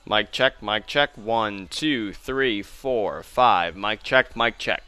Mic check, mic check. 1, 2, 3, 4, 5. Mic check, mic check.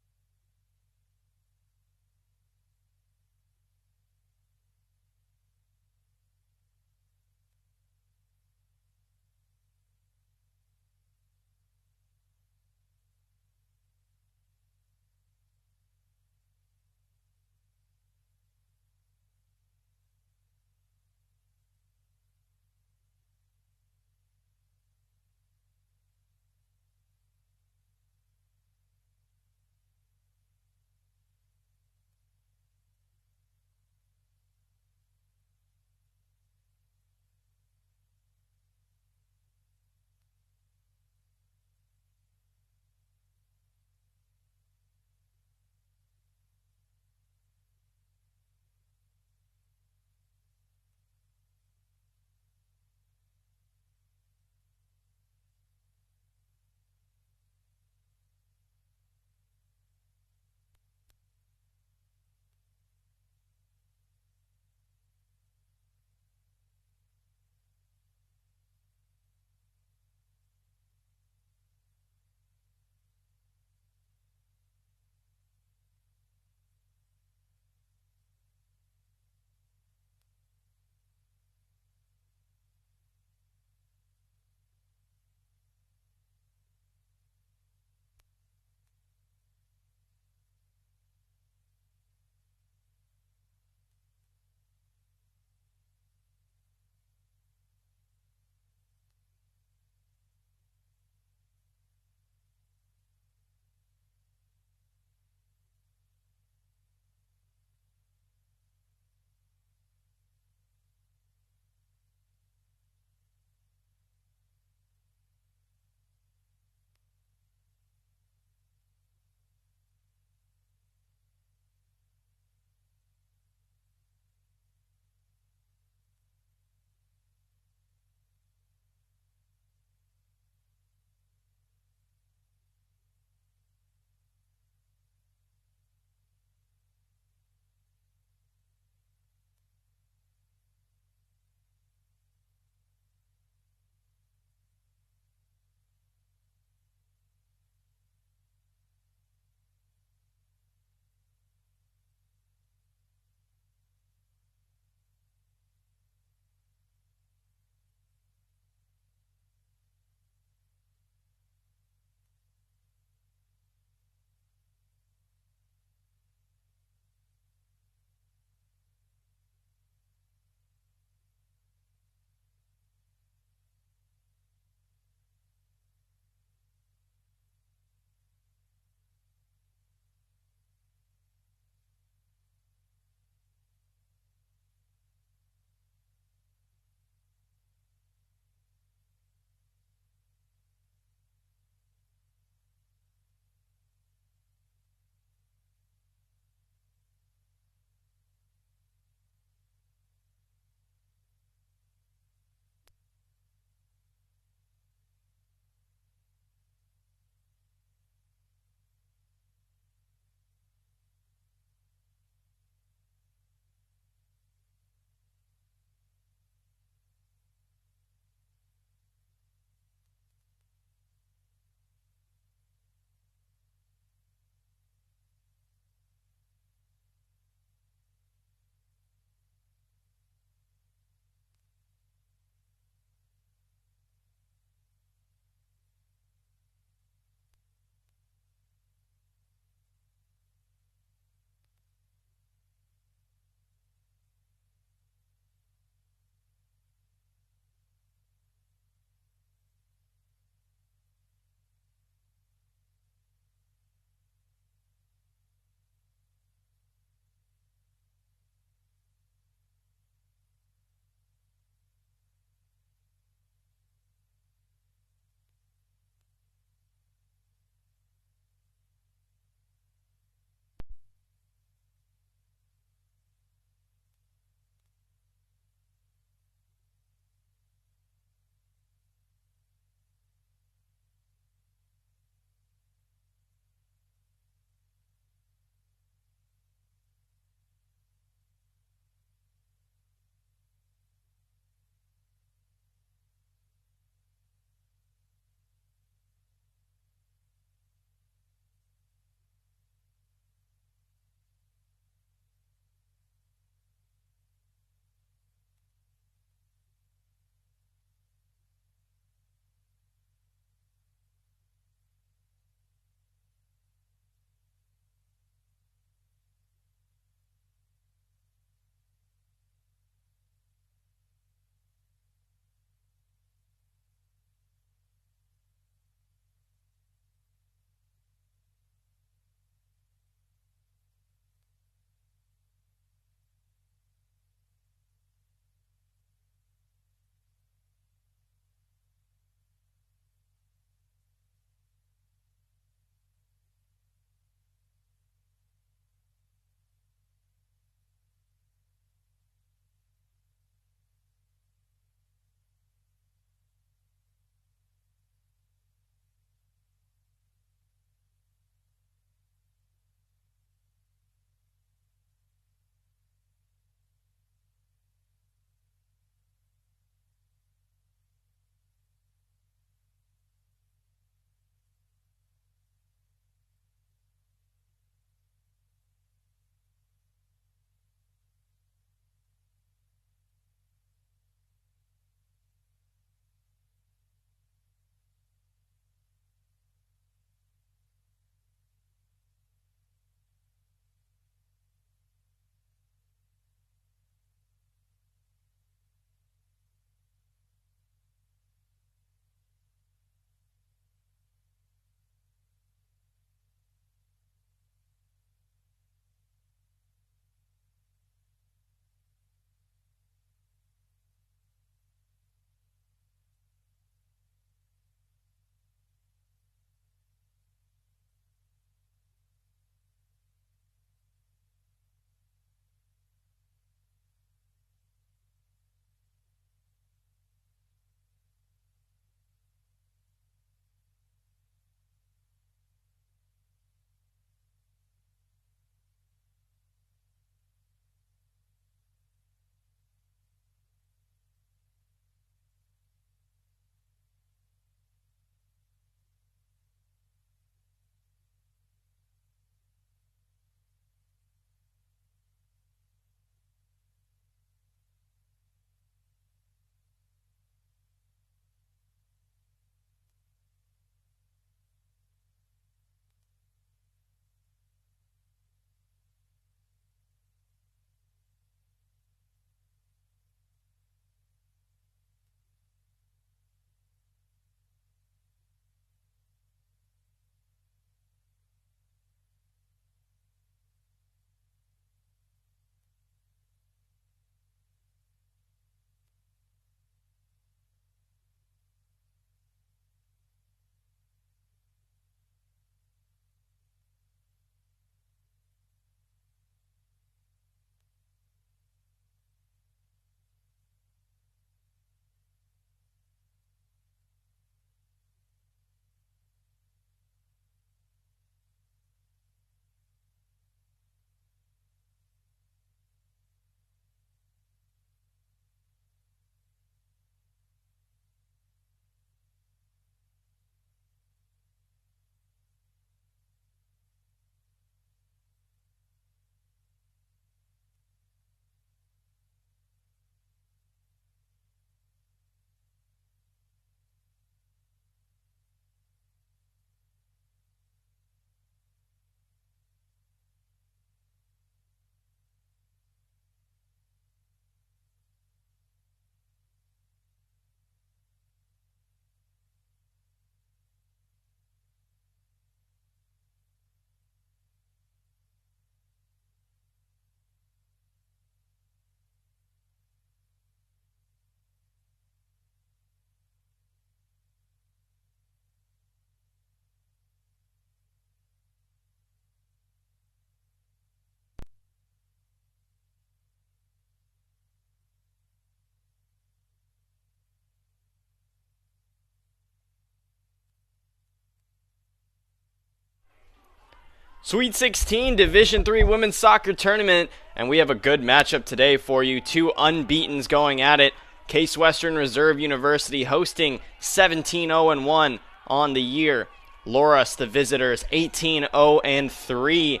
Sweet 16 Division III Women's Soccer Tournament, and we have a good matchup today for you. Two unbeatens going at it. Case Western Reserve University hosting 17-0-1 on the year. Loras, the visitors, 18-0-3.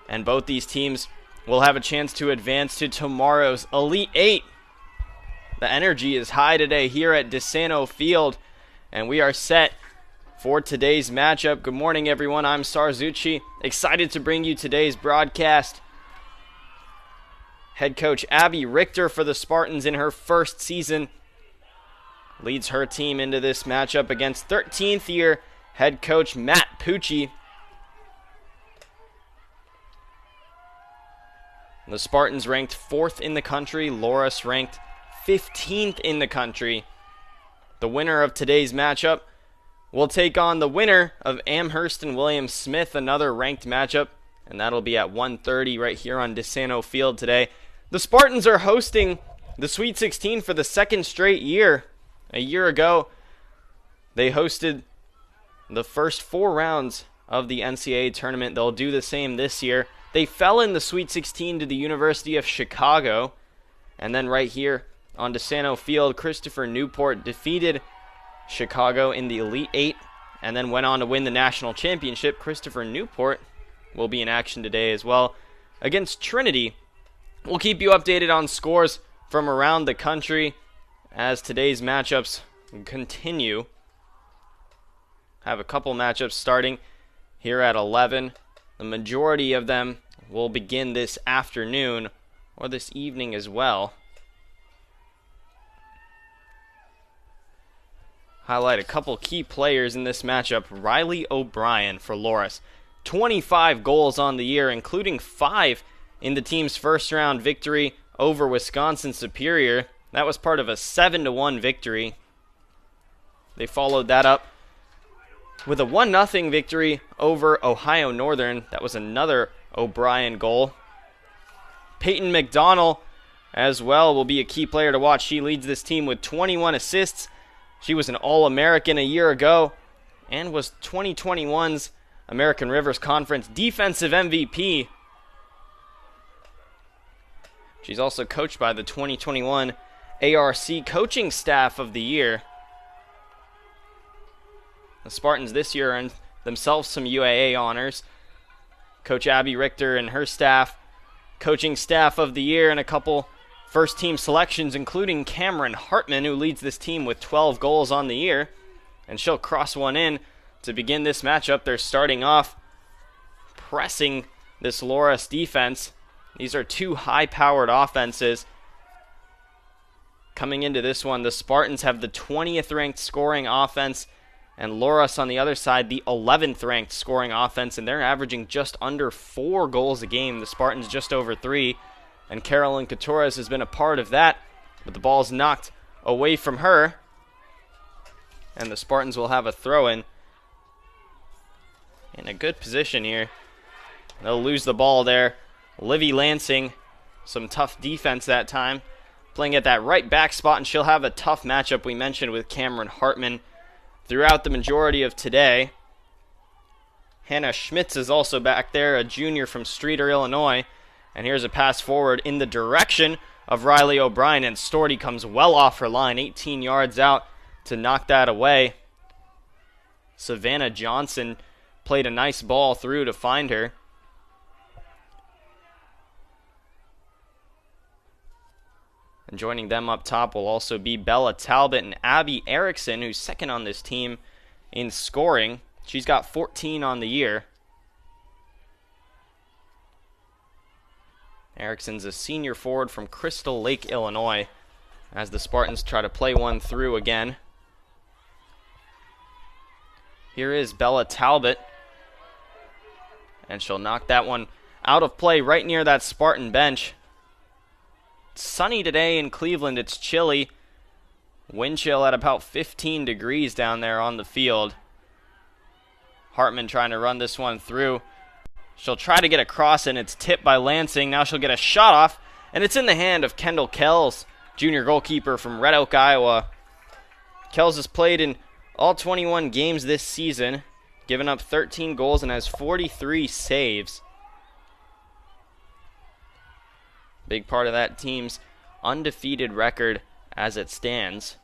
And both these teams will have a chance to advance to tomorrow's Elite Eight. The energy is high today here at DeSanto Field, and we are set for today's matchup. Good morning, everyone. I'm Sarzucci. Excited to bring you today's broadcast. Head coach Abby Richter for the Spartans in her first season leads her team into this matchup against 13th year head coach Matt Pucci. The Spartans ranked 4th in the country. Loras ranked 15th in the country. The winner of today's matchup will take on the winner of Amherst and William Smith, another ranked matchup, and that'll be at 1:30 right here on DeSanto Field today. The Spartans are hosting the Sweet 16 for the second straight year. A year ago, they hosted the first 4 rounds of the NCAA tournament. They'll do the same this year. They fell in the Sweet 16 to the University of Chicago, and then right here on DeSanto Field, Christopher Newport defeated Chicago in the Elite Eight and then went on to win the national championship. Christopher Newport will be in action today as well against Trinity. We'll keep you updated on scores from around the country as today's matchups continue. Have a couple matchups starting here at 11. The majority of them will begin this afternoon or this evening as well. Highlight a couple key players in this matchup. Riley O'Brien for Loras. 25 goals on the year, including 5 in the team's first round victory over Wisconsin Superior. That was part of a 7-1 victory. They followed that up with a 1-0 victory over Ohio Northern. That was another O'Brien goal. Peyton McDonnell as well will be a key player to watch. She leads this team with 21 assists. She was an All-American a year ago and was 2021's American Rivers Conference Defensive MVP. She's also coached by the 2021 ARC Coaching Staff of the Year. The Spartans this year earned themselves some UAA honors. Coach Abby Richter and her staff, Coaching Staff of the Year, and a couple first-team selections, including Cameron Hartman, who leads this team with 12 goals on the year. And she'll cross one in to begin this matchup. They're starting off pressing this Loras defense. These are two high-powered offenses. Coming into this one, the Spartans have the 20th ranked scoring offense, and Loras on the other side, the 11th ranked scoring offense, and they're averaging just under 4 goals a game. The Spartans just over 3. And Carolyn Couturez has been a part of that, but the ball's knocked away from her. And the Spartans will have a throw-in. In a good position here. They'll lose the ball there. Livy Lansing, some tough defense that time, playing at that right back spot, and she'll have a tough matchup we mentioned with Cameron Hartman throughout the majority of today. Hannah Schmitz is also back there, a junior from Streeter, Illinois. And here's a pass forward in the direction of Riley O'Brien, and Storty comes well off her line, 18 yards out to knock that away. Savannah Johnson played a nice ball through to find her. And joining them up top will also be Bella Talbot and Abby Erickson, who's second on this team in scoring. She's got 14 on the year. Erickson's a senior forward from Crystal Lake, Illinois, as the Spartans try to play one through again. Here is Bella Talbot, and she'll knock that one out of play right near that Spartan bench. It's sunny today in Cleveland. It's chilly. Wind chill at about 15 degrees down there on the field. Hartman trying to run this one through. She'll try to get across, and it's tipped by Lansing. Now she'll get a shot off, and it's in the hand of Kendall Kells, junior goalkeeper from Red Oak, Iowa. Kells has played in all 21 games this season, given up 13 goals and has 43 saves. Big part of that team's undefeated record as it stands.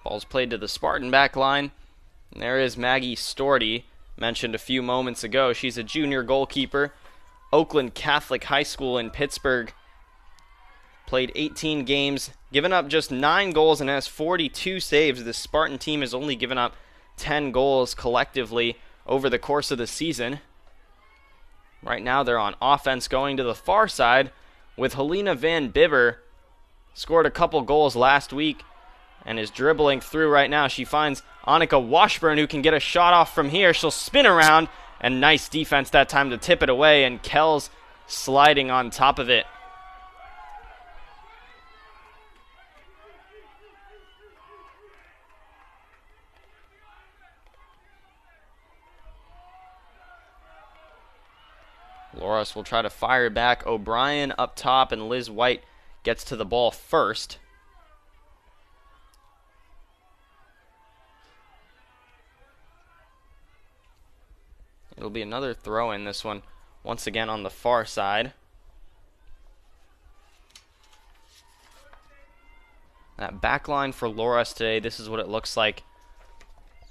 Ball's played to the Spartan back line. And there is Maggie Storty, mentioned a few moments ago. She's a junior goalkeeper. Oakland Catholic High School in Pittsburgh. Played 18 games, given up just 9 goals and has 42 saves. The Spartan team has only given up 10 goals collectively over the course of the season. Right now they're on offense going to the far side with Helena Van Bibber. Scored a couple goals last week and is dribbling through right now. She finds Annika Washburn, who can get a shot off from here. She'll spin around, and nice defense that time to tip it away, and Kells sliding on top of it. Loras will try to fire back. O'Brien up top, and Liz White gets to the ball first. It'll be another throw in, this one once again on the far side. That back line for Loras today, this is what it looks like.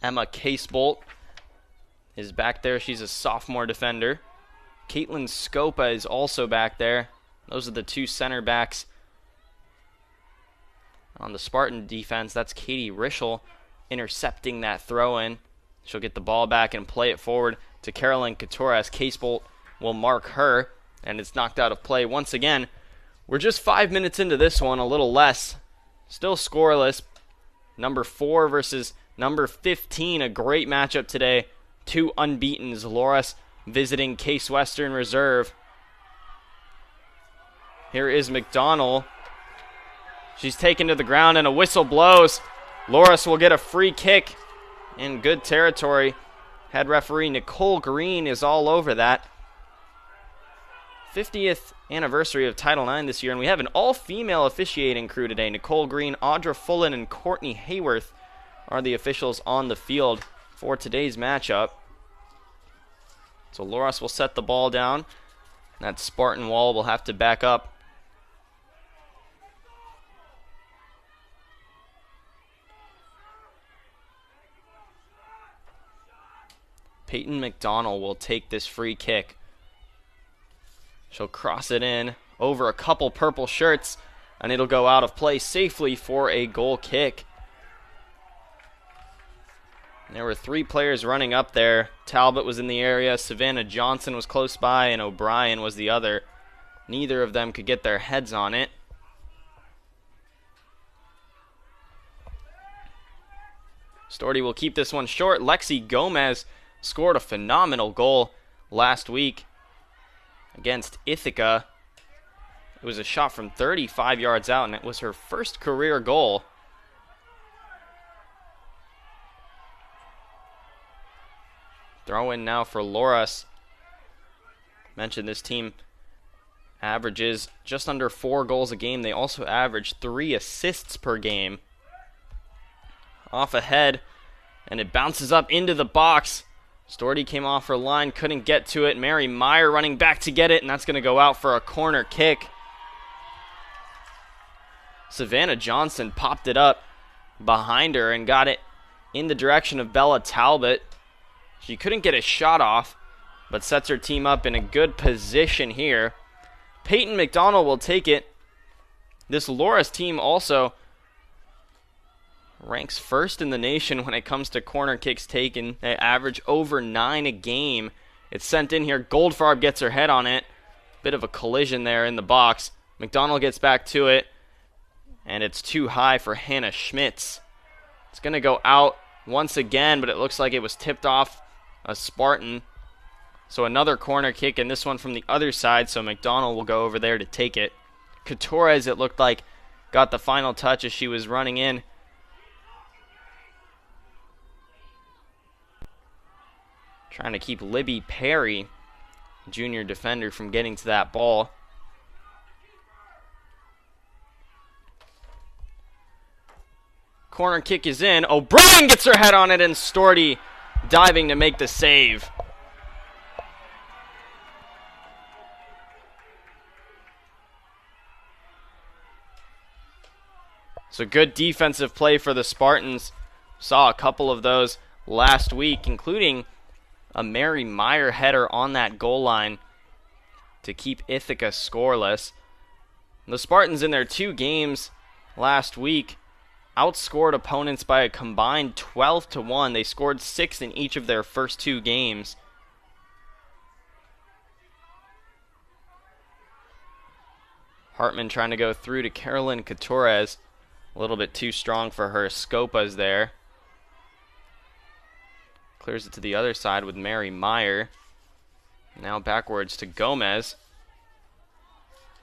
Emma Casebolt is back there. She's a sophomore defender. Caitlin Scopa is also back there. Those are the two center backs. On the Spartan defense, that's Katie Rischel intercepting that throw in. She'll get the ball back and play it forward to Carolyn Couture as Casebolt will mark her, and it's knocked out of play once again. We're just 5 minutes into this one, a little less. Still scoreless. Number 4 versus number 15, a great matchup today. Two unbeatens. Loras visiting Case Western Reserve. Here is McDonald. She's taken to the ground and a whistle blows. Loras will get a free kick in good territory. Head referee Nicole Green is all over that. 50th anniversary of Title IX this year, and we have an all-female officiating crew today. Nicole Green, Audra Fullen, and Courtney Hayworth are the officials on the field for today's matchup. So Loras will set the ball down. That Spartan wall will have to back up. Peyton McDonald will take this free kick. She'll cross it in over a couple purple shirts, and it'll go out of play safely for a goal kick. And there were 3 players running up there. Talbot was in the area, Savannah Johnson was close by, and O'Brien was the other. Neither of them could get their heads on it. Storty will keep this one short. Lexi Gomez scored a phenomenal goal last week against Ithaca. It was a shot from 35 yards out, and it was her first career goal. Throw in now for Loras. Mentioned this team averages just under 4 goals a game. They also average 3 assists per game. Off ahead, and it bounces up into the box. Storty came off her line, couldn't get to it. Mary Meyer running back to get it, and that's going to go out for a corner kick. Savannah Johnson popped it up behind her and got it in the direction of Bella Talbot. She couldn't get a shot off, but sets her team up in a good position here. Peyton McDonald will take it. This Loras team also ranks first in the nation when it comes to corner kicks taken. They average over 9 a game. It's sent in here. Goldfarb gets her head on it. Bit of a collision there in the box. McDonald gets back to it, and it's too high for Hannah Schmitz. It's going to go out once again, but it looks like it was tipped off a Spartan. So another corner kick, and this one from the other side, so McDonald will go over there to take it. Couture, as it looked like, got the final touch as she was running in. Trying to keep Libby Perry, junior defender, from getting to that ball. Corner kick is in. O'Brien gets her head on it, and Storty diving to make the save. So good defensive play for the Spartans. Saw a couple of those last week, including a Mary Meyer header on that goal line to keep Ithaca scoreless. The Spartans in their 2 games last week outscored opponents by a combined 12-1. They scored 6 in each of their first 2 games. Hartman trying to go through to Carolyn Coutures. A little bit too strong for her. Scopas there. Clears it to the other side with Mary Meyer. Now backwards to Gomez.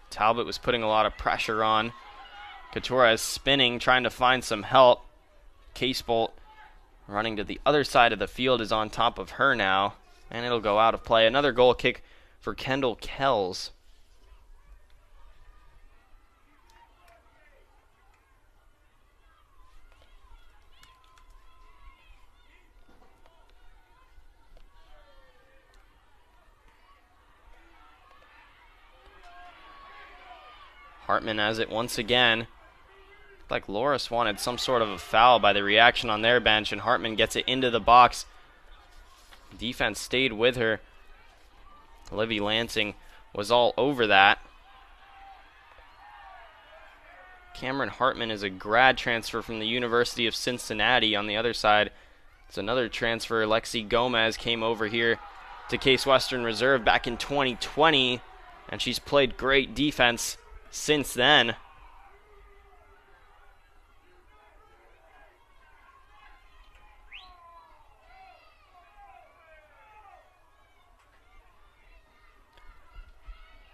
Talbot was putting a lot of pressure on. Coutures spinning, trying to find some help. Casebolt running to the other side of the field is on top of her now. And it'll go out of play. Another goal kick for Kendall Kells. Hartman has it once again. Looked like Loras wanted some sort of a foul by the reaction on their bench, and Hartman gets it into the box. Defense stayed with her. Livy Lansing was all over that. Cameron Hartman is a grad transfer from the University of Cincinnati. On the other side, it's another transfer. Lexi Gomez came over here to Case Western Reserve back in 2020, and she's played great defense since then.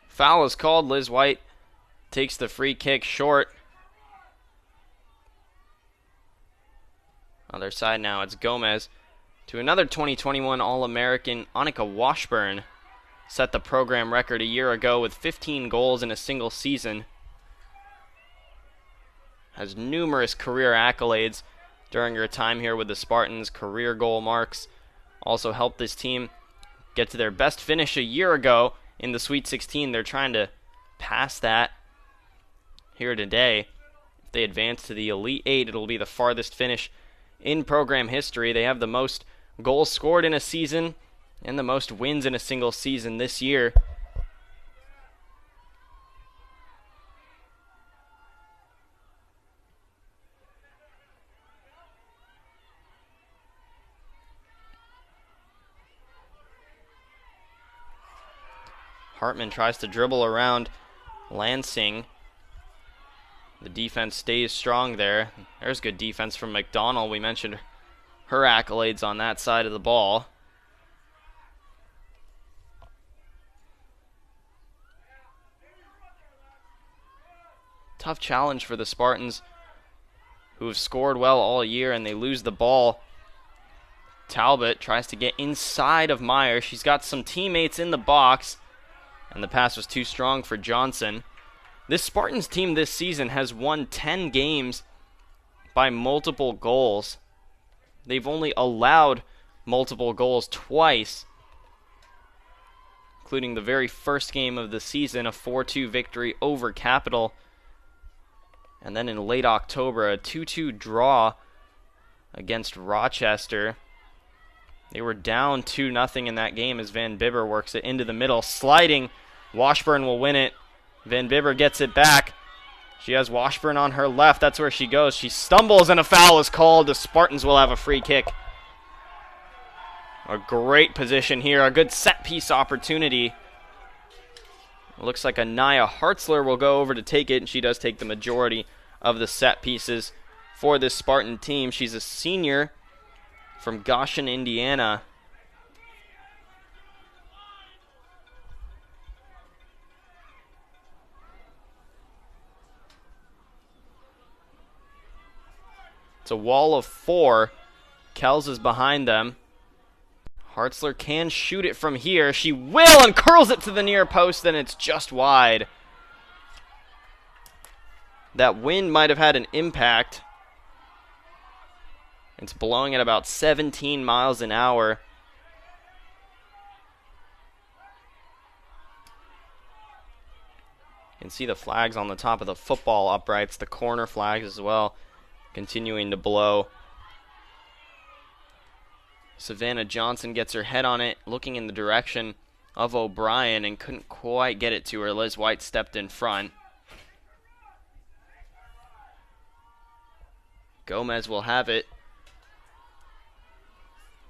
Foul is called. Liz White takes the free kick short. Other side now, it's Gomez to another 2021 All-American, Annika Washburn. Set the program record a year ago with 15 goals in a single season. Has numerous career accolades during her time here with the Spartans. Career goal marks. Also helped this team get to their best finish a year ago in the Sweet 16. They're trying to pass that here today. If they advance to the Elite 8, it'll be the farthest finish in program history. They have the most goals scored in a season and the most wins in a single season this year. Hartman tries to dribble around Lansing. The defense stays strong there. There's good defense from McDonald. We mentioned her accolades on that side of the ball. Tough challenge for the Spartans, who have scored well all year, and they lose the ball. Talbot tries to get inside of Meyer. She's got some teammates in the box, and the pass was too strong for Johnson. This Spartans team this season has won 10 games by multiple goals. They've only allowed multiple goals twice, including the very first game of the season, a 4-2 victory over Capital. And then in late October, a 2-2 draw against Rochester. They were down 2-0 in that game as Van Bibber works it into the middle. Sliding, Washburn will win it. Van Bibber gets it back. She has Washburn on her left. That's where she goes. She stumbles and a foul is called. The Spartans will have a free kick. A great position here. A good set-piece opportunity. It looks like Anaya Hartzler will go over to take it, and she does take the majority of the set pieces for this Spartan team. She's a senior from Goshen, Indiana. It's a wall of 4. Kells is behind them. Hartzler can shoot it from here. She will, and curls it to the near post, and it's just wide. That wind might have had an impact. It's blowing at about 17 miles an hour. You can see the flags on the top of the football uprights, the corner flags as well, continuing to blow. Savannah Johnson gets her head on it, looking in the direction of O'Brien, and couldn't quite get it to her. Liz White stepped in front. Gomez will have it.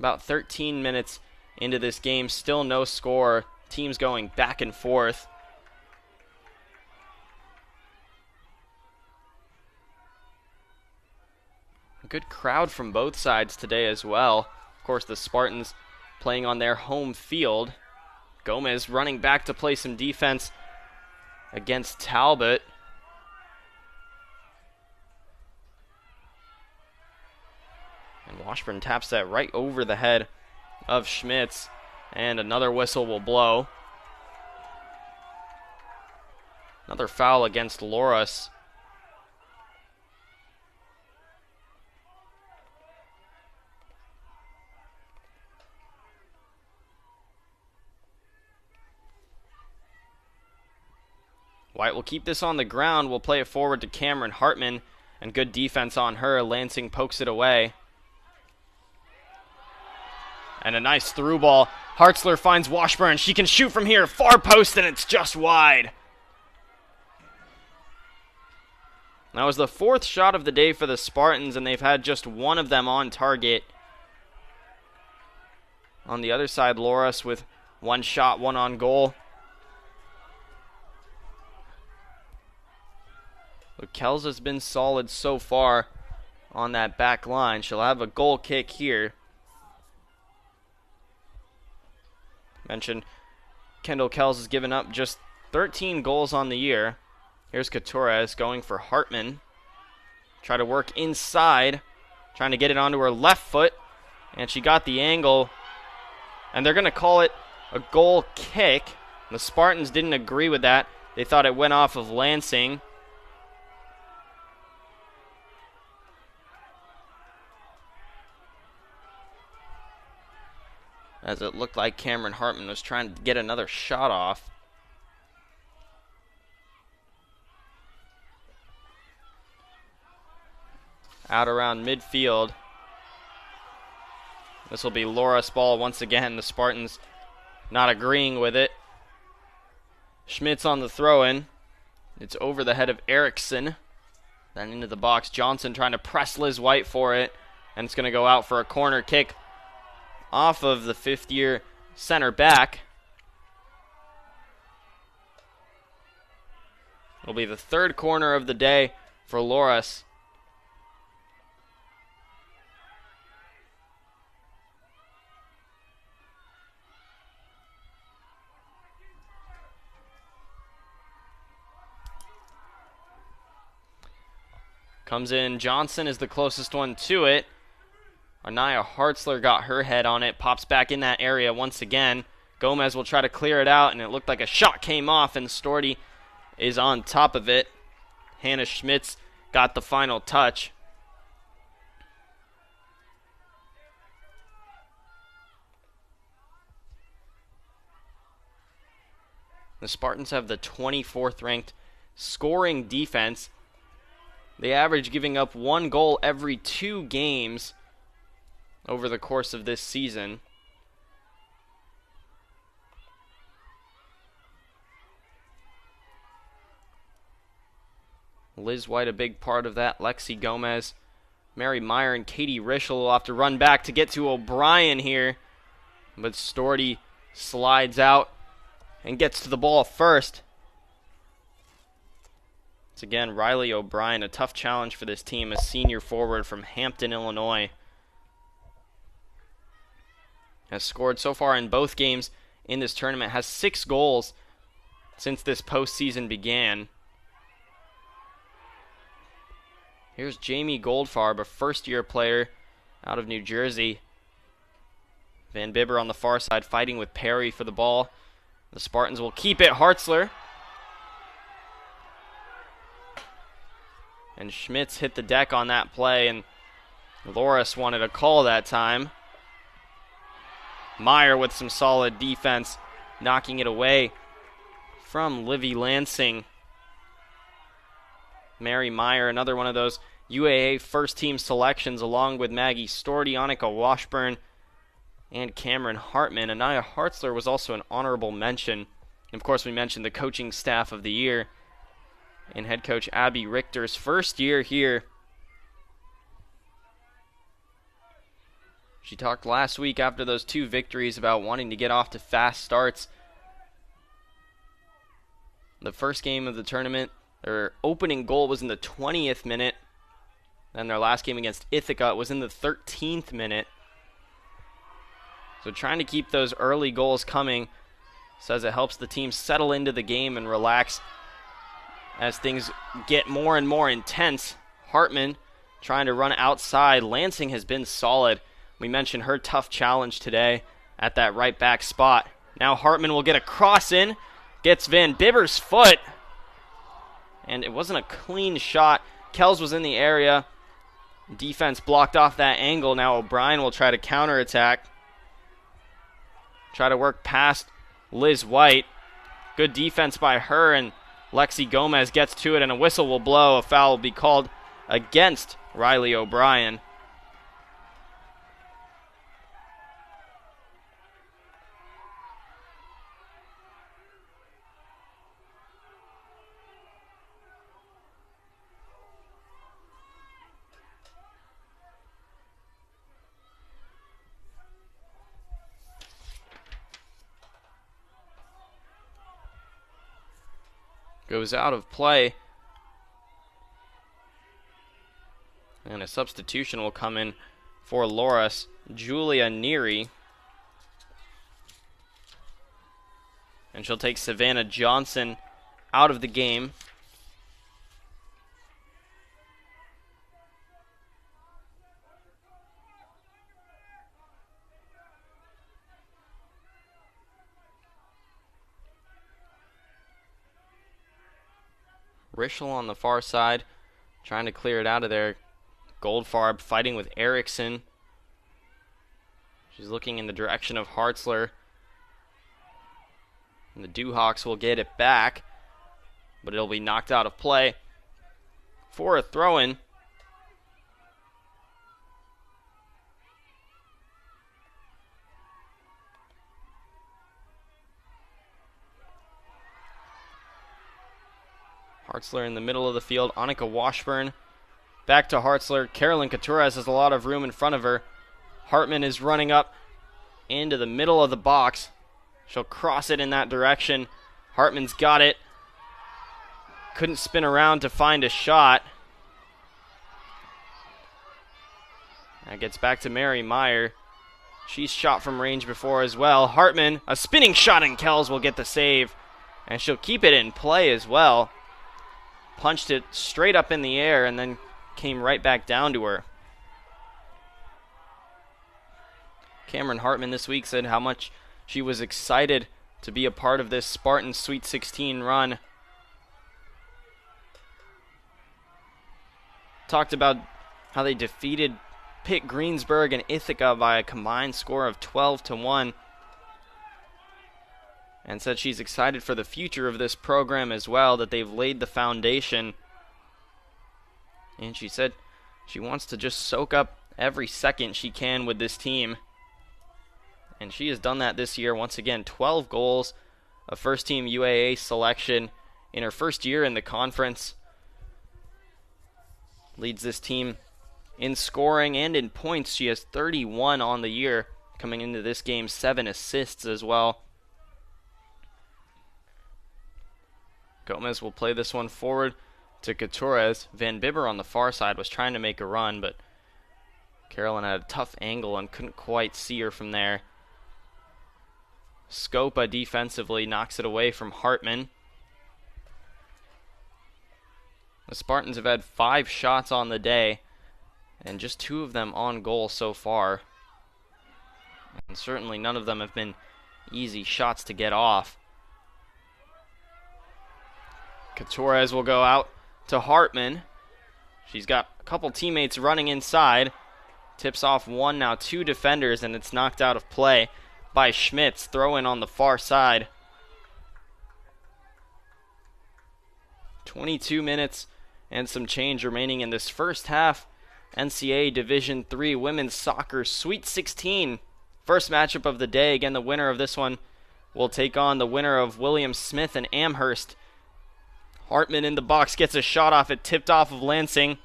About 13 minutes into this game, still no score. Teams going back and forth. A good crowd from both sides today as well. Of course, the Spartans playing on their home field. Gomez running back to play some defense against Talbot. And Washburn taps that right over the head of Schmitz. And another whistle will blow. Another foul against Loras. White will keep this on the ground. We'll play it forward to Cameron Hartman. And good defense on her. Lansing pokes it away. And a nice through ball. Hartzler finds Washburn. She can shoot from here. Far post, and it's just wide. That was the fourth shot of the day for the Spartans, and they've had just one of them on target. On the other side, Loras with one shot, one on goal. But Kells has been solid so far on that back line. She'll have a goal kick here. Mentioned Kendall Kells has given up just 13 goals on the year. Here's Coutures going for Hartman. Try to work inside. Trying to get it onto her left foot. And she got the angle. And they're going to call it a goal kick. The Spartans didn't agree with that. They thought it went off of Lansing. As it looked like Cameron Hartman was trying to get another shot off. Out around midfield. This will be Loras' ball once again. The Spartans not agreeing with it. Schmitz on the throw-in. It's over the head of Erickson. Then into the box. Johnson trying to press Liz White for it. And it's going to go out for a corner kick off of the fifth-year center back. It'll be the third corner of the day for Loras. Comes in, Johnson is the closest one to it. Anaya Hartzler got her head on it, pops back in that area once again. Gomez will try to clear it out, and it looked like a shot came off, and Storty is on top of it. Hannah Schmitz got the final touch. The Spartans have the 24th ranked scoring defense. They average giving up one goal every 2 games over the course of this season. Liz White a big part of that. Lexi Gomez, Mary Meyer, and Katie Rischel will have to run back to get to O'Brien here. But Storty slides out and gets to the ball first. It's again Riley O'Brien, a tough challenge for this team, a senior forward from Hampton, Illinois. Has scored so far in both games in this tournament, has 6 goals since this postseason began. Here's Jamie Goldfarb, a first-year player out of New Jersey. Van Bibber on the far side fighting with Perry for the ball. The Spartans will keep it. Hartzler. And Schmitz hit the deck on that play, and Loras wanted a call that time. Meyer with some solid defense, knocking it away from Livy Lansing. Mary Meyer, another one of those UAA first-team selections, along with Maggie Storty, Annika Washburn, and Cameron Hartman. Anaya Hartzler was also an honorable mention. And of course, we mentioned the coaching staff of the year and head coach Abby Richter's first year here. She talked last week after those 2 victories about wanting to get off to fast starts. The first game of the tournament, their opening goal was in the 20th minute. Then their last game against Ithaca was in the 13th minute. So trying to keep those early goals coming, says it helps the team settle into the game and relax as things get more and more intense. Hartman trying to run outside. Lansing has been solid. We mentioned her tough challenge today at that right back spot. Now Hartman will get a cross in. Gets Van Bibber's foot. And it wasn't a clean shot. Kells was in the area. Defense blocked off that angle. Now O'Brien will try to counterattack. Try to work past Liz White. Good defense by her, and Lexi Gomez gets to it, and a whistle will blow. A foul will be called against Riley O'Brien. Goes out of play. And a substitution will come in for Loras. Julia Neary. And she'll take Savannah Johnson out of the game. Rischel on the far side, trying to clear it out of there. Goldfarb fighting with Erickson. She's looking in the direction of Hartzler. And the Dewhawks will get it back, but it'll be knocked out of play for a throw-in. Hartzler in the middle of the field. Annika Washburn back to Hartzler. Carolyn Coutures has a lot of room in front of her. Hartman is running up into the middle of the box. She'll cross it in that direction. Hartman's got it. Couldn't spin around to find a shot. That gets back to Mary Meyer. She's shot from range before as well. Hartman, a spinning shot, and Kells will get the save. And she'll keep it in play as well. Punched it straight up in the air and then came right back down to her. Cameron Hartman this week said how much she was excited to be a part of this Spartan Sweet 16 run. Talked about how they defeated Pitt Greensburg and Ithaca by a combined score of 12-1. And said she's excited for the future of this program as well, that they've laid the foundation. And she said she wants to just soak up every second she can with this team. And she has done that this year. Once again, 12 goals, a first-team UAA selection in her first year in the conference. Leads this team in scoring and in points. She has 31 on the year coming into this game, 7 assists as well. Gomez will play this one forward to Coutures. Van Bibber on the far side was trying to make a run, but Carolyn had a tough angle and couldn't quite see her from there. Scopa defensively knocks it away from Hartman. The Spartans have had 5 shots on the day, and just 2 of them on goal so far. And certainly none of them have been easy shots to get off. Coutures will go out to Hartman. She's got a couple teammates running inside. Tips off one, now two defenders, and it's knocked out of play by Schmitz. Throw in on the far side. 22 minutes and some change remaining in this first half. NCAA Division III Women's Soccer Sweet 16. First matchup of the day. Again, the winner of this one will take on the winner of William Smith and Amherst. Hartman in the box, gets a shot off it, tipped off of Lansing.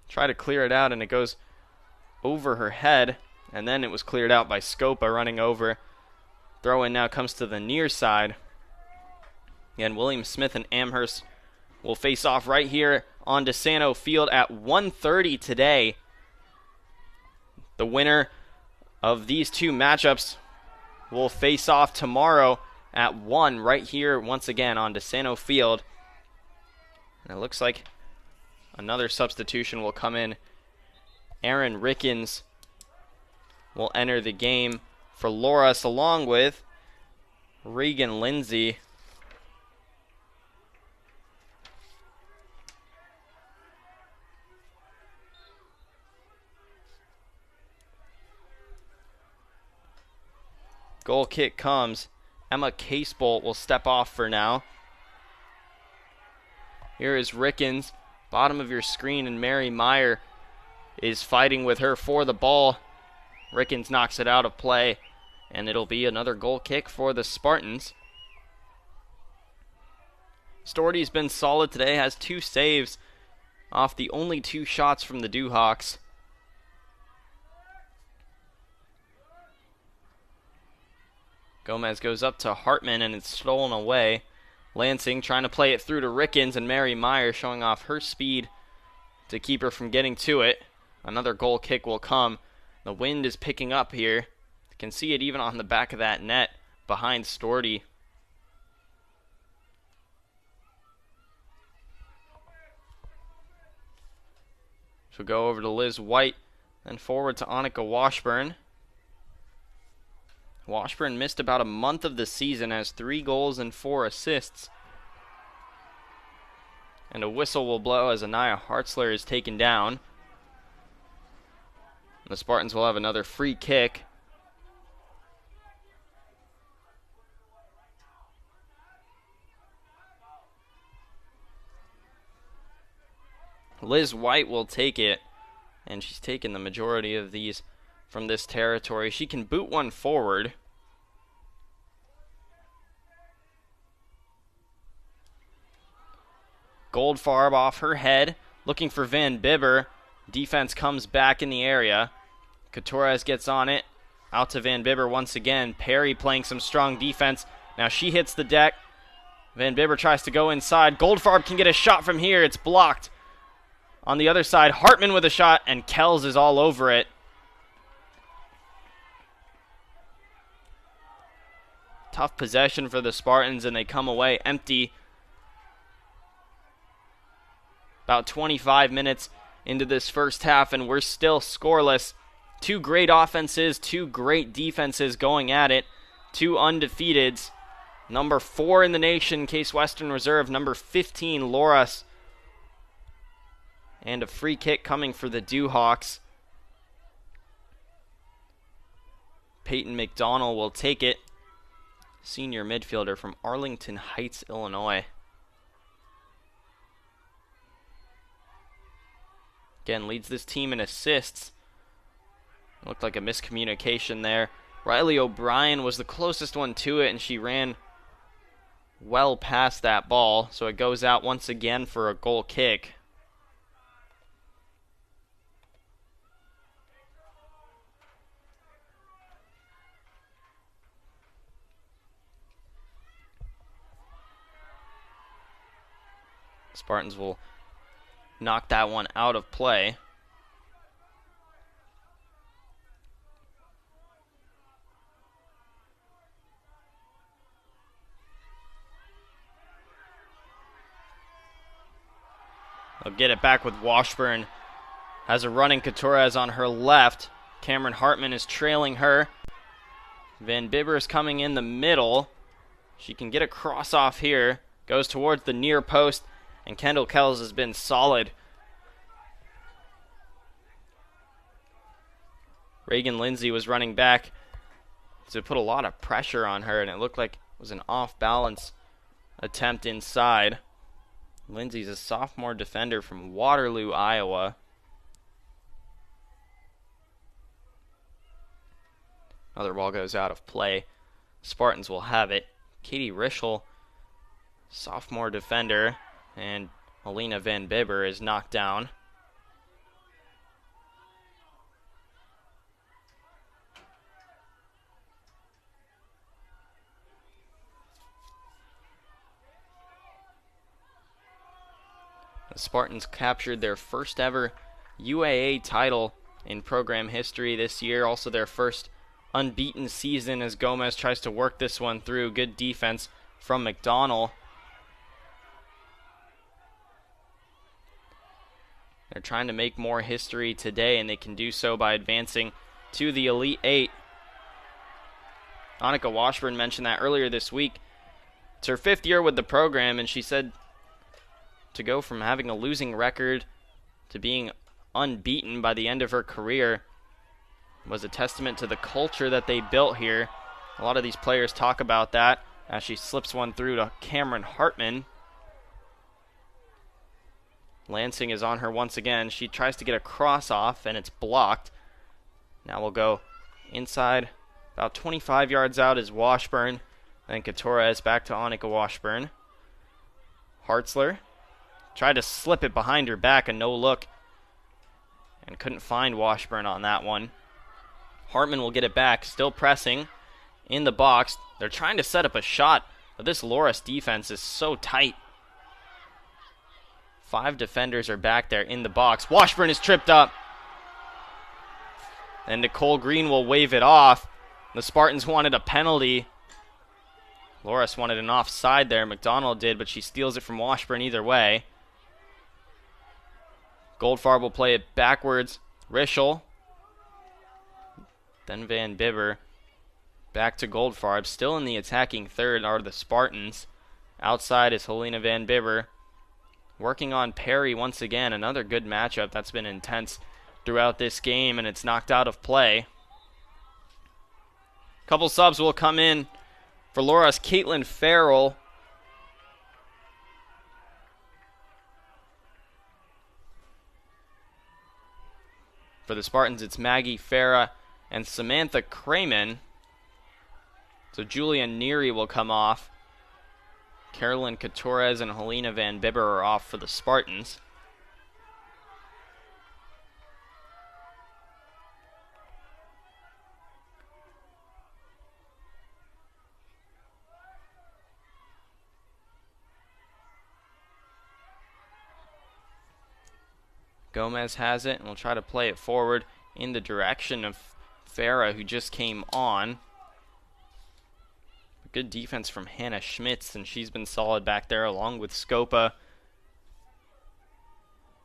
Try to clear it out, and it goes over her head, and then it was cleared out by Scopa running over. Throw in now comes to the near side. Again, William Smith and Amherst will face off right here on DeSanto Field at 1:30 today. The winner of these two matchups will face off tomorrow at 1 right here once again on DeSanto Field. And it looks like another substitution will come in. Aaron Rickens will enter the game for Loras along with Regan Lindsay. Goal kick comes. Emma Casebolt will step off for now. Here is Rickens, bottom of your screen, and Mary Meyer is fighting with her for the ball. Rickens knocks it out of play, and it'll be another goal kick for the Spartans. Storty's been solid today, has 2 saves off the only 2 shots from the Dewhawks. Gomez goes up to Hartman, and it's stolen away. Lansing trying to play it through to Rickens, and Mary Meyer showing off her speed to keep her from getting to it. Another goal kick will come. The wind is picking up here. You can see it even on the back of that net behind Storty. She'll go over to Liz White, then forward to Annika Washburn. Washburn missed about a month of the season, has 3 goals and 4 assists. And a whistle will blow as Anaya Hartzler is taken down. The Spartans will have another free kick. Liz White will take it, and she's taken the majority of these from this territory. She can boot one forward. Goldfarb off her head, looking for Van Bibber. Defense comes back in the area. Coutures gets on it. Out to Van Bibber once again. Perry playing some strong defense. Now she hits the deck. Van Bibber tries to go inside. Goldfarb can get a shot from here. It's blocked. On the other side, Hartman with a shot, and Kells is all over it. Tough possession for the Spartans, and they come away empty. About 25 minutes into this first half, and we're still scoreless. 2 great offenses, 2 great defenses going at it. 2 undefeateds. Number 4 in the nation, Case Western Reserve. Number 15, Loras. And a free kick coming for the Dewhawks. Peyton McDonald will take it. Senior midfielder from Arlington Heights, Illinois. Again, leads this team in assists. Looked like a miscommunication there. Riley O'Brien was the closest one to it, and she ran well past that ball. So it goes out once again for a goal kick. Spartans will knock that one out of play. They'll get it back with Washburn. Has a running Coutures on her left. Cameron Hartman is trailing her. Van Bibber is coming in the middle. She can get a cross off here. Goes towards the near post. And Kendall Kells has been solid. Reagan Lindsay was running back to put a lot of pressure on her, and it looked like it was an off-balance attempt inside. Lindsay's a sophomore defender from Waterloo, Iowa. Another ball goes out of play. Spartans will have it. Katie Rischel, sophomore defender, and Alina Van Bibber is knocked down. The Spartans captured their first ever UAA title in program history this year. Also their first unbeaten season as Gomez tries to work this one through. Good defense from McDonald. They're trying to make more history today, and they can do so by advancing to the Elite Eight. Annika Washburn mentioned that earlier this week. It's her 5th year with the program, and she said to go from having a losing record to being unbeaten by the end of her career was a testament to the culture that they built here. A lot of these players talk about that as she slips one through to Cameron Hartman. Lansing is on her once again. She tries to get a cross off, and it's blocked. Now we'll go inside. About 25 yards out is Washburn. Then Torres back to Annika Washburn. Hartzler tried to slip it behind her back, a no look, and couldn't find Washburn on that one. Hartman will get it back, still pressing in the box. They're trying to set up a shot, but this Loras defense is so tight. 5 defenders are back there in the box. Washburn is tripped up, and Nicole Green will wave it off. The Spartans wanted a penalty. Loras wanted an offside there. McDonald did, but she steals it from Washburn either way. Goldfarb will play it backwards. Rischel. Then Van Bibber. Back to Goldfarb. Still in the attacking third are the Spartans. Outside is Helena Van Bibber. Working on Perry once again. Another good matchup that's been intense throughout this game, and it's knocked out of play. Couple subs will come in for Loras. Caitlin Farrell. For the Spartans, it's Maggie Farah and Samantha Crayman. So Julia Neary will come off. Carolyn Torres and Helena Van Bibber are off for the Spartans. Gomez has it, and will try to play it forward in the direction of Farah, who just came on. Good defense from Hannah Schmitz, and she's been solid back there along with Scopa.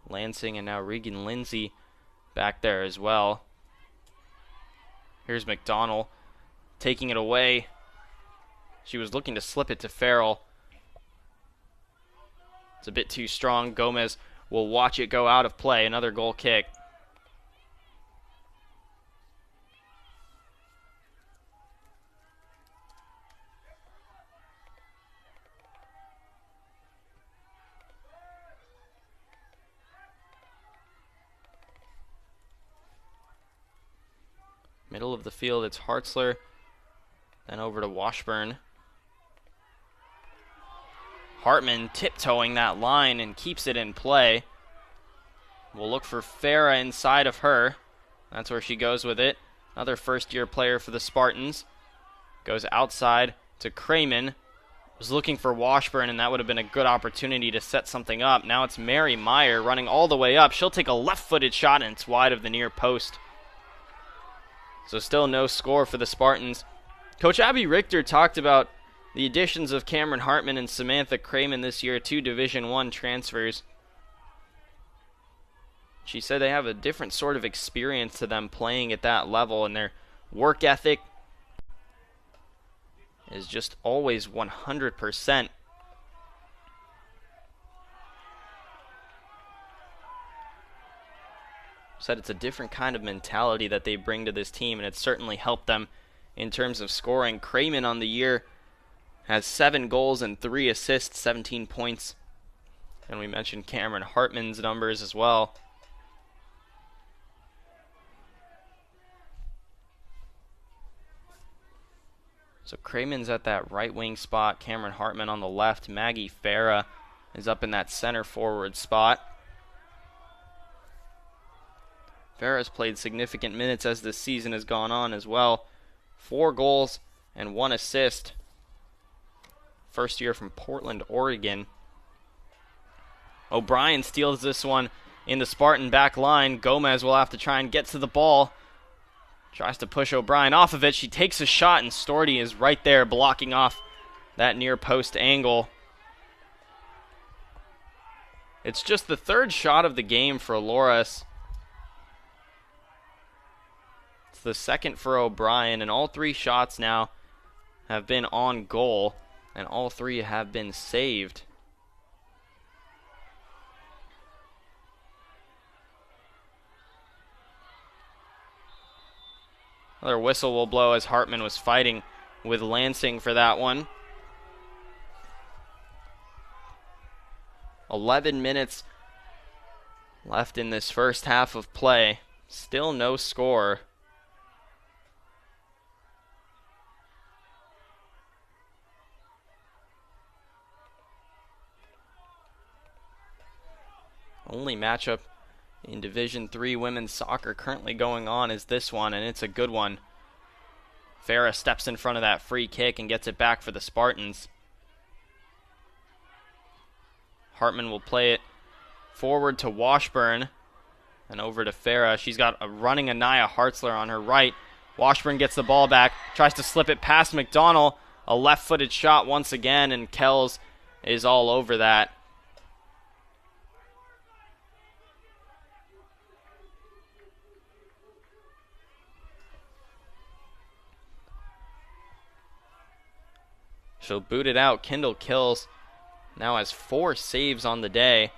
Lansing and now Regan Lindsay back there as well. Here's McDonald taking it away. She was looking to slip it to Farrell. It's a bit too strong. Gomez will watch it go out of play. Another goal kick. Middle of the field, it's Hartzler. Then over to Washburn. Hartman tiptoeing that line and keeps it in play. We'll look for Farah inside of her. That's where she goes with it. Another first-year player for the Spartans. Goes outside to Crayman. Was looking for Washburn, and that would have been a good opportunity to set something up. Now it's Mary Meyer running all the way up. She'll take a left-footed shot, and it's wide of the near post. So still no score for the Spartans. Coach Abby Richter talked about the additions of Cameron Hartman and Samantha Crayman this year, 2 Division I transfers. She said they have a different sort of experience to them playing at that level, and their work ethic is just always 100%. said it's a different kind of mentality that they bring to this team, and it's certainly helped them in terms of scoring. Cramen on the year has 7 goals and 3 assists, 17 points. And we mentioned Cameron Hartman's numbers as well. So Cramen's at that right wing spot, Cameron Hartman on the left, Maggie Farah is up in that center forward spot. Farah's played significant minutes as this season has gone on as well. 4 goals and 1 assist. First year from Portland, Oregon. O'Brien steals this one in the Spartan back line. Gomez will have to try and get to the ball. Tries to push O'Brien off of it. She takes a shot, and Storty is right there blocking off that near post angle. It's just the 3rd shot of the game for Loras. It's the 2nd for O'Brien, and all 3 shots now have been on goal, and all 3 have been saved. Another whistle will blow as Hartman was fighting with Lansing for that one. 11 minutes left in this first half of play. Still no score. Only matchup in Division III women's soccer currently going on is this one, and it's a good one. Farah steps in front of that free kick and gets it back for the Spartans. Hartman will play it forward to Washburn and over to Farah. She's got a running Anaya Hartzler on her right. Washburn gets the ball back, tries to slip it past McDonald. A left-footed shot once again, and Kells is all over that. She'll boot it out. Kendall Kills now has 4 saves on the day.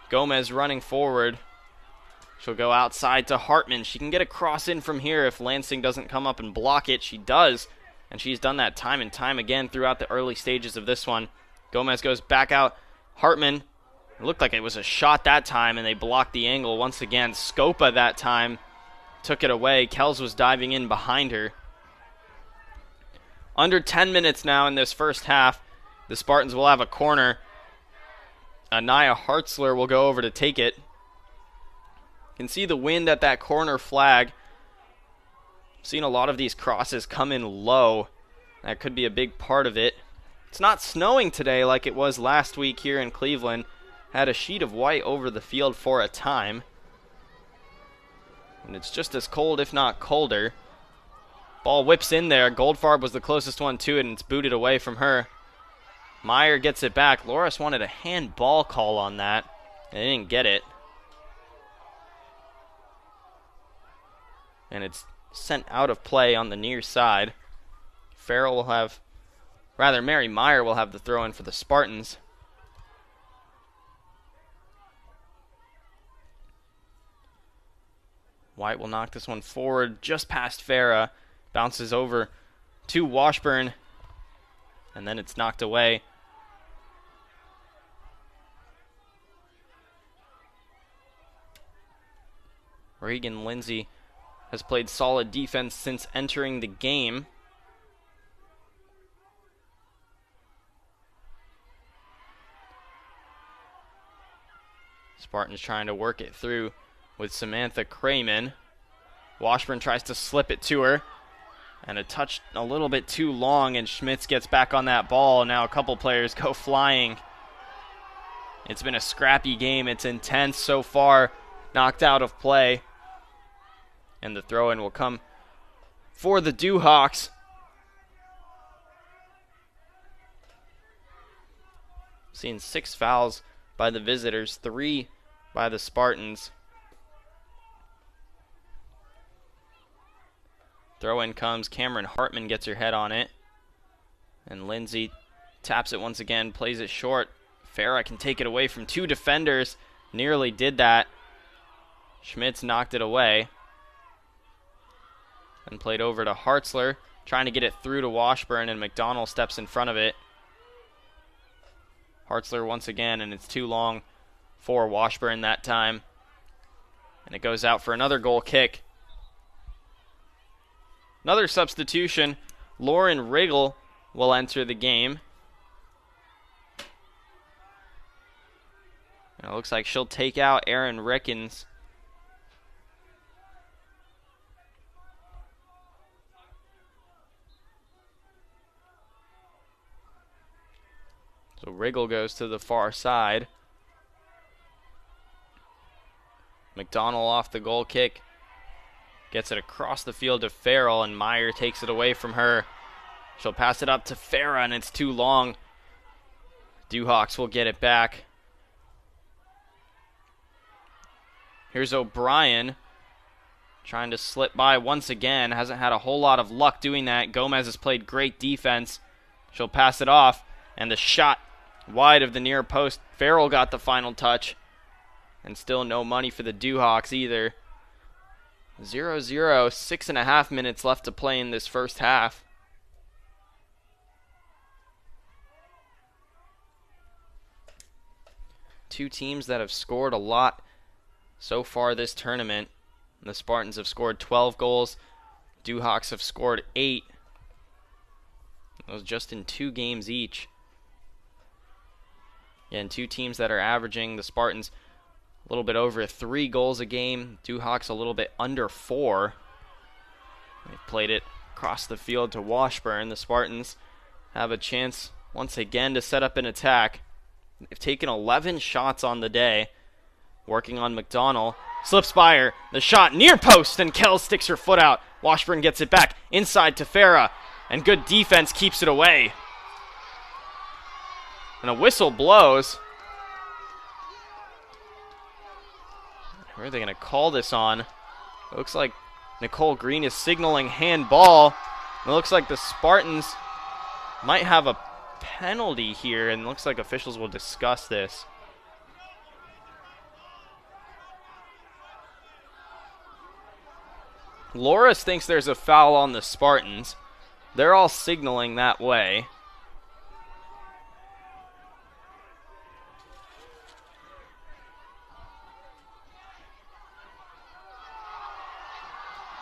Gomez running forward. She'll go outside to Hartman. She can get a cross in from here if Lansing doesn't come up and block it. She does, and she's done that time and time again throughout the early stages of this one. Gomez goes back out. Hartman, it looked like it was a shot that time, and they blocked the angle once again. Scopa that time took it away. Kells was diving in behind her. Under 10 minutes now in this first half. The Spartans will have a corner. Anaya Hartzler will go over to take it. You can see the wind at that corner flag. Seen a lot of these crosses come in low. That could be a big part of it. It's not snowing today like it was last week here in Cleveland. Had a sheet of white over the field for a time. And it's just as cold, if not colder. Ball whips in there. Goldfarb was the closest one to it, and it's booted away from her. Meyer gets it back. Loras wanted a handball call on that, and they didn't get it. And it's sent out of play on the near side. Mary Meyer will have the throw in for the Spartans. White will knock this one forward just past Farah. Bounces over to Washburn, and then it's knocked away. Regan Lindsay has played solid defense since entering the game. Spartans trying to work it through with Samantha Cramen. Washburn tries to slip it to her. And a touch a little bit too long, and Schmitz gets back on that ball. Now a couple players go flying. It's been a scrappy game. It's intense so far. Knocked out of play. And the throw-in will come for the Dewhawks. Seeing 6 fouls by the visitors, 3 by the Spartans. Throw-in comes. Cameron Hartman gets her head on it. And Lindsay taps it once again, plays it short. Farah can take it away from 2 defenders. Nearly did that. Schmitz knocked it away. And played over to Hartzler, trying to get it through to Washburn, and McDonald steps in front of it. Hartzler once again, and it's too long for Washburn that time. And it goes out for another goal kick. Another substitution. Lauren Riggle will enter the game. And it looks like she'll take out Erin Rickens. So Riggle goes to the far side. McDonald off the goal kick. Gets it across the field to Farrell, and Meyer takes it away from her. She'll pass it up to Farah, and it's too long. Duhawks will get it back. Here's O'Brien trying to slip by once again. Hasn't had a whole lot of luck doing that. Gomez has played great defense. She'll pass it off, and the shot wide of the near post. Farrell got the final touch. And still no money for the Duhawks either. 0-0, 6.5 minutes left to play in this first half. Two teams that have scored a lot so far this tournament. The Spartans have scored 12 goals. Duhawks have scored 8. Those just in 2 games each. And two teams that are averaging, the Spartans a little bit over 3 goals a game. Duhawks a little bit under 4. They've played it across the field to Washburn. The Spartans have a chance once again to set up an attack. They've taken 11 shots on the day. Working on McDonald. Slips by her. The shot near post, and Kell sticks her foot out. Washburn gets it back inside to Farah. And good defense keeps it away. And a whistle blows. Where are they going to call this on? It looks like Nicole Green is signaling handball. It looks like the Spartans might have a penalty here, and it looks like officials will discuss this. Loras thinks there's a foul on the Spartans. They're all signaling that way.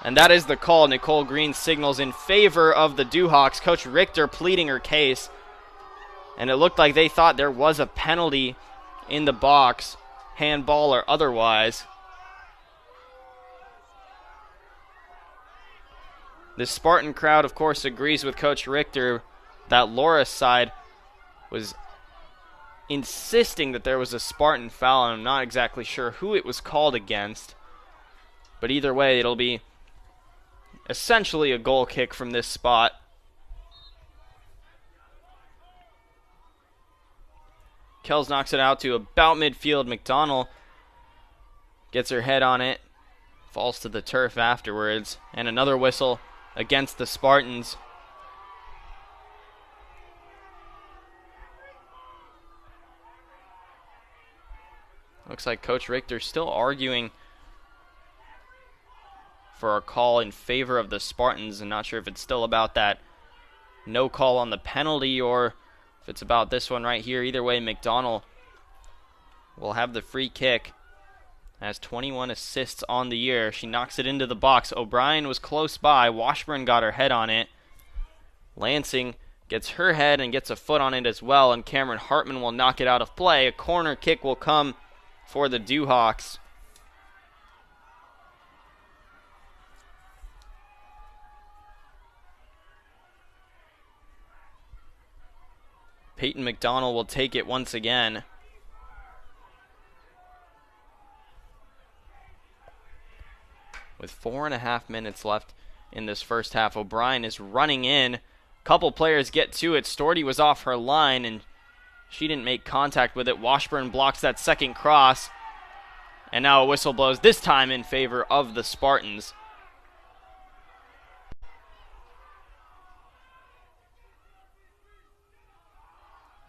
And that is the call. Nicole Green signals in favor of the Duhawks. Coach Richter pleading her case. And it looked like they thought there was a penalty in the box, handball or otherwise. The Spartan crowd, of course, agrees with Coach Richter that Loras' side was insisting that there was a Spartan foul, and I'm not exactly sure who it was called against. But either way, it'll be essentially a goal kick from this spot. Kells knocks it out to about midfield. McDonald gets her head on it. Falls to the turf afterwards. And another whistle against the Spartans. Looks like Coach Richter still arguing for a call in favor of the Spartans. I'm not sure if it's still about that no call on the penalty or if it's about this one right here. Either way, McDonald will have the free kick. Has 21 assists on the year. She knocks it into the box. O'Brien was close by. Washburn got her head on it. Lansing gets her head and gets a foot on it as well, and Cameron Hartman will knock it out of play. A corner kick will come for the Duhawks. Peyton McDonald will take it once again. With 4.5 minutes left in this first half, O'Brien is running in. Couple players get to it. Storty was off her line, and she didn't make contact with it. Washburn blocks that second cross. And now a whistle blows, this time in favor of the Spartans.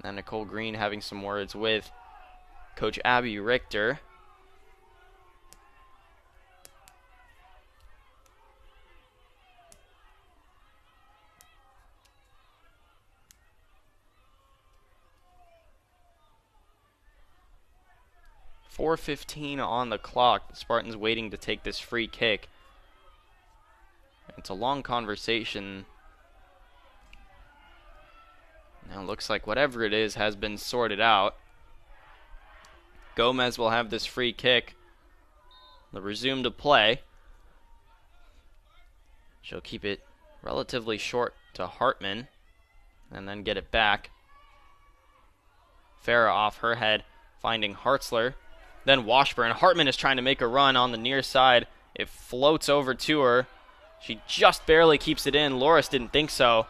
Now Nicole Green having some words with Coach Abby Richter. 4:15 on the clock. The Spartans waiting to take this free kick. It's a long conversation. Now it looks like whatever it is has been sorted out. Gomez will have this free kick. They'll resume to play. She'll keep it relatively short to Hartman and then get it back. Farah off her head, finding Hartzler. Then Washburn. Hartman is trying to make a run on the near side. It floats over to her. She just barely keeps it in. Loras didn't think so.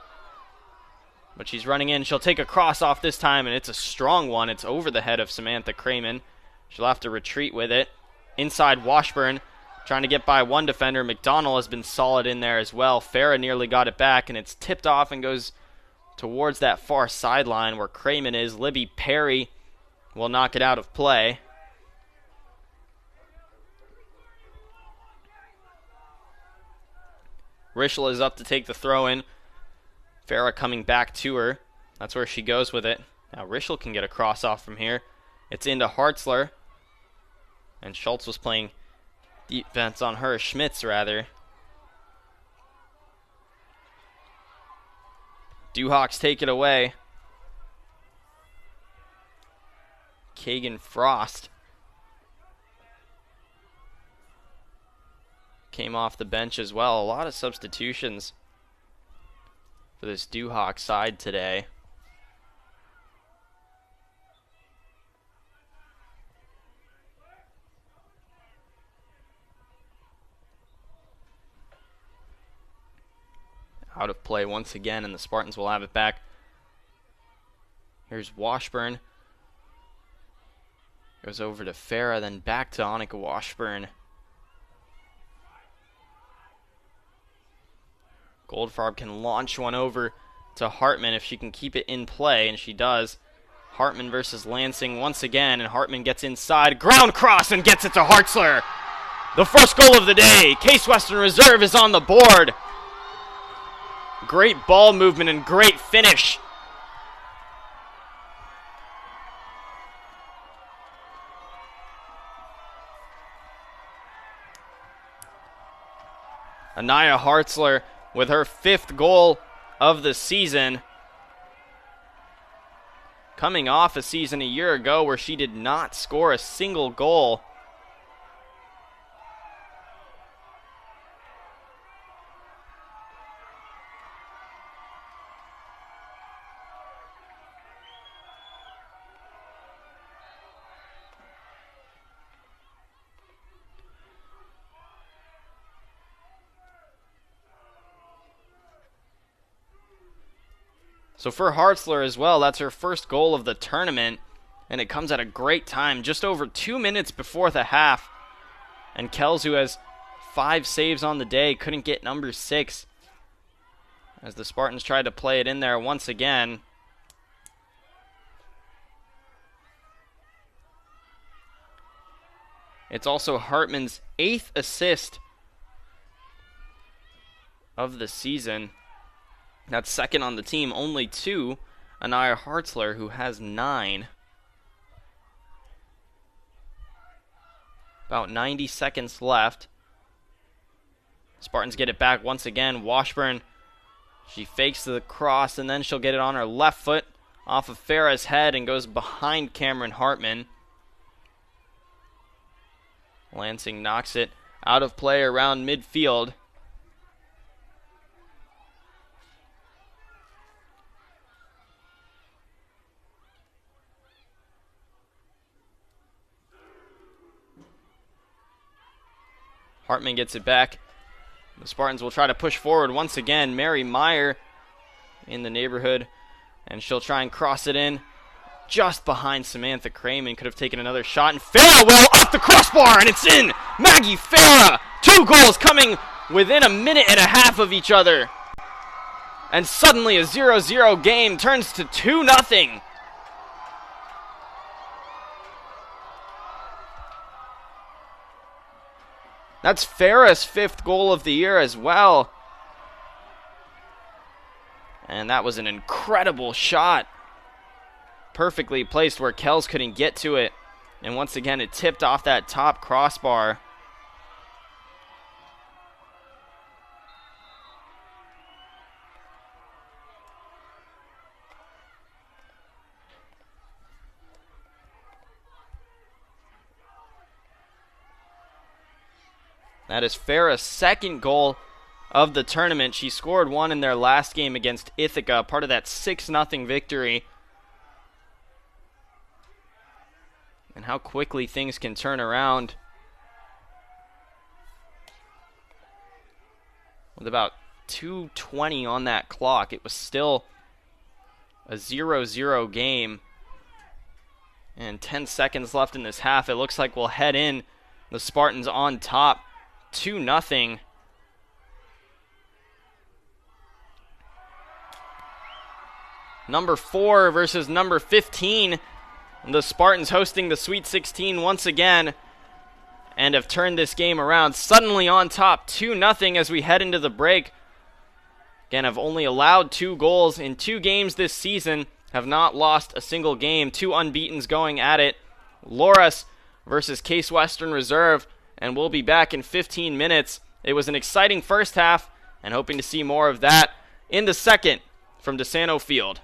But she's running in. She'll take a cross off this time, and it's a strong one. It's over the head of Samantha Kramen. She'll have to retreat with it. Inside Washburn, trying to get by one defender. McDonald has been solid in there as well. Farah nearly got it back, and it's tipped off and goes towards that far sideline where Kramen is. Libby Perry will knock it out of play. Rischel is up to take the throw in. Farah coming back to her. That's where she goes with it. Now Rischel can get a cross off from here. It's into Hartzler. And Schultz was playing defense on her. Schmitz, rather. Duhawks take it away. Kagan Frost came off the bench as well. A lot of substitutions for this Duhawk side today. Out of play once again, and the Spartans will have it back. Here's Washburn. Goes over to Farah, then back to Annika Washburn. Goldfarb can launch one over to Hartman if she can keep it in play, and she does. Hartman versus Lansing once again, and Hartman gets inside. Ground cross and gets it to Hartzler. The first goal of the day. Case Western Reserve is on the board. Great ball movement and great finish. Anaya Hartzler with her 5th goal of the season. Coming off a season a year ago where she did not score a single goal. So for Hartzler as well, that's her first goal of the tournament, and it comes at a great time, just over 2 minutes before the half. And Kells, who has 5 saves on the day, couldn't get number 6 as the Spartans tried to play it in there once again. It's also Hartman's 8th assist of the season. That's second on the team, only to Anaya Hartzler, who has 9. About 90 seconds left. Spartans get it back once again. Washburn, she fakes the cross, and then she'll get it on her left foot off of Farah's head and goes behind Cameron Hartman. Lansing knocks it out of play around midfield. Hartman gets it back. The Spartans will try to push forward once again. Mary Meyer in the neighborhood, and she'll try and cross it in just behind Samantha Kramen. Could have taken another shot, and Farah will off the crossbar, and it's in! Maggie Farah! 2 goals coming within a minute and a half of each other. And suddenly a 0-0 game turns to 2-0. That's Farah's 5th goal of the year as well. And that was an incredible shot. Perfectly placed where Kells couldn't get to it. And once again, it tipped off that top crossbar. That is Farah's second goal of the tournament. She scored one in their last game against Ithaca, part of that 6-0 victory. And how quickly things can turn around. With about 2:20 on that clock, it was still a 0-0 game. And 10 seconds left in this half. It looks like we'll head in. The Spartans on top, 2-0. Number 4 versus number 15. The Spartans hosting the Sweet 16 once again and have turned this game around. Suddenly on top, 2-0 as we head into the break. Again, have only allowed 2 goals in 2 games this season. Have not lost a single game. 2 unbeatens going at it. Loras versus Case Western Reserve. And we'll be back in 15 minutes. It was an exciting first half and hoping to see more of that in the second from DeSanto Field.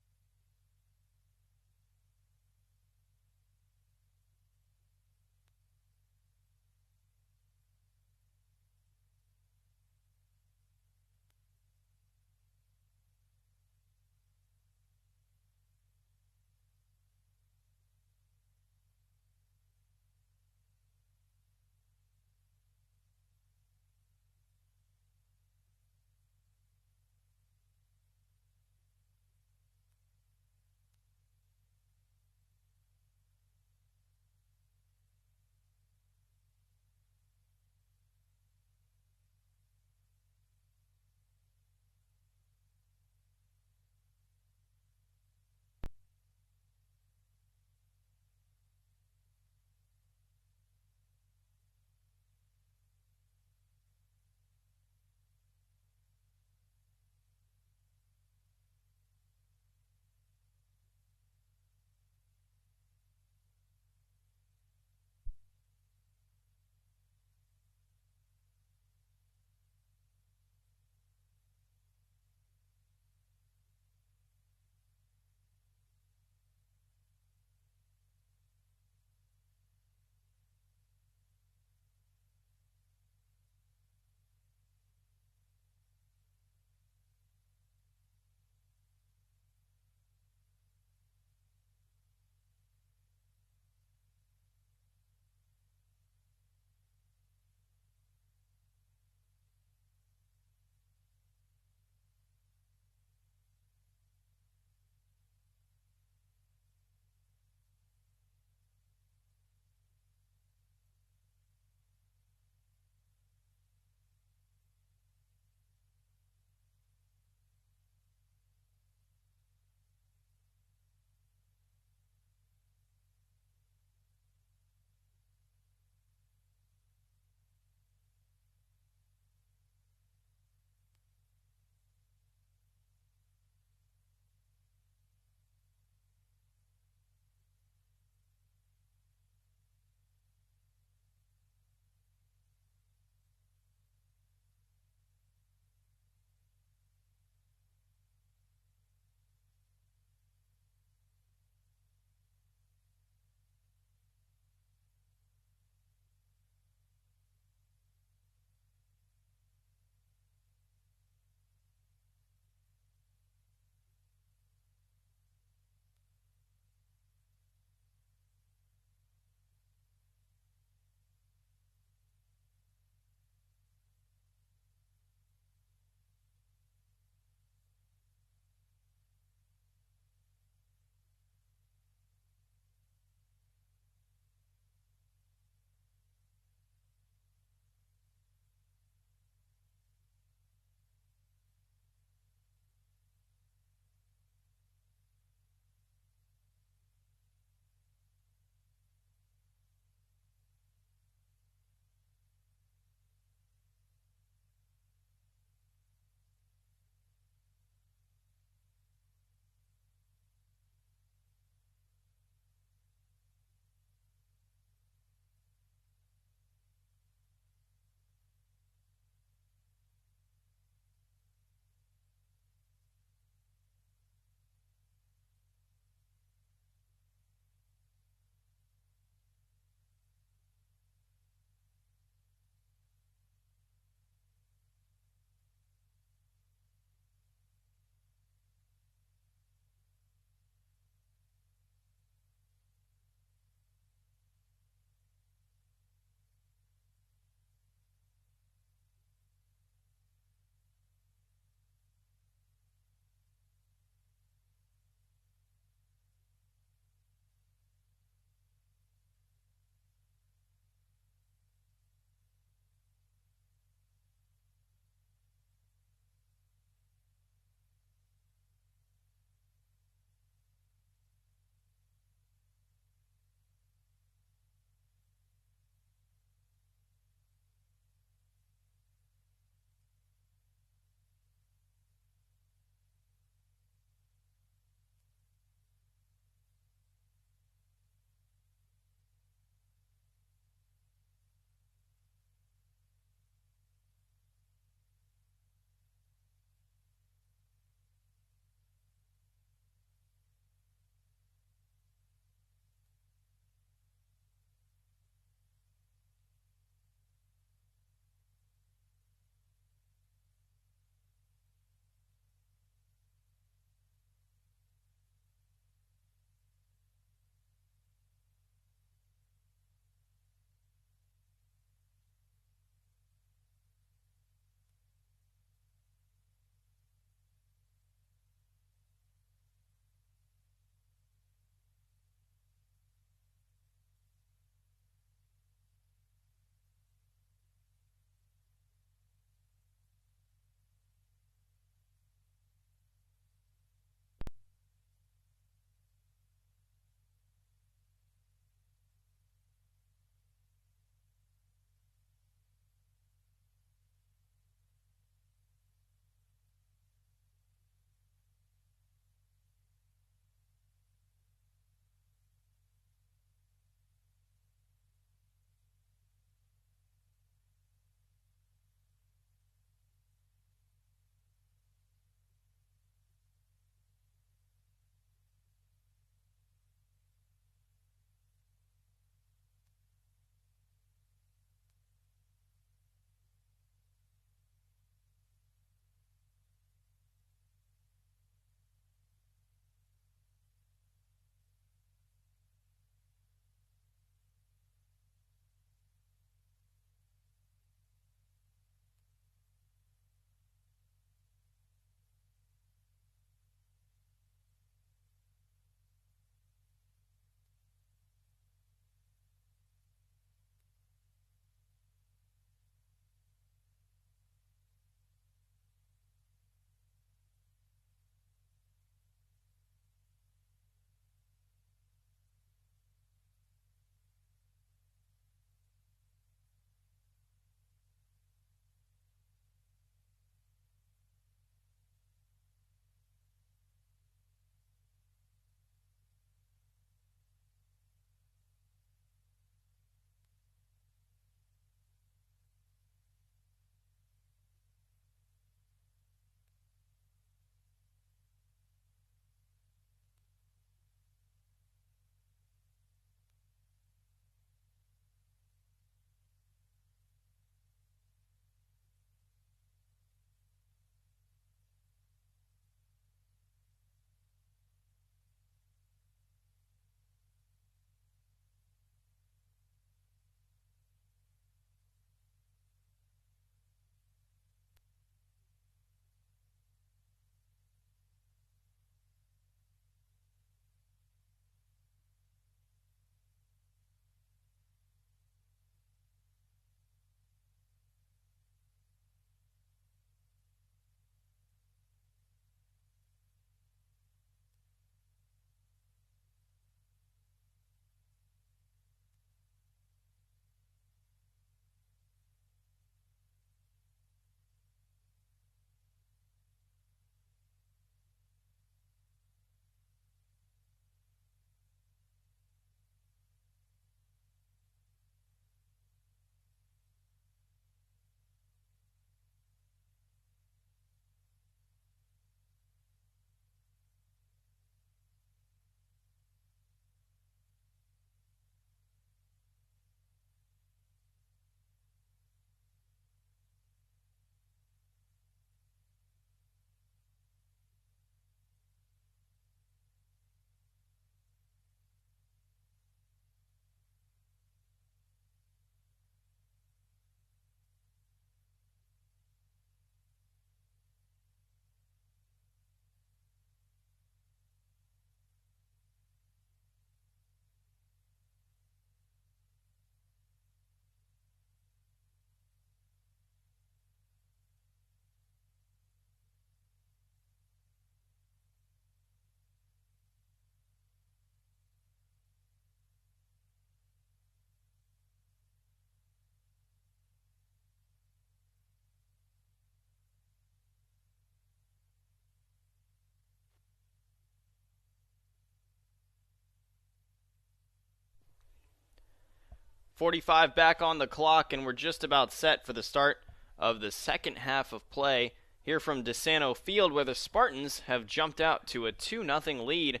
45 back on the clock, and we're just about set for the start of the second half of play here from DeSanto Field, where the Spartans have jumped out to a 2-0 lead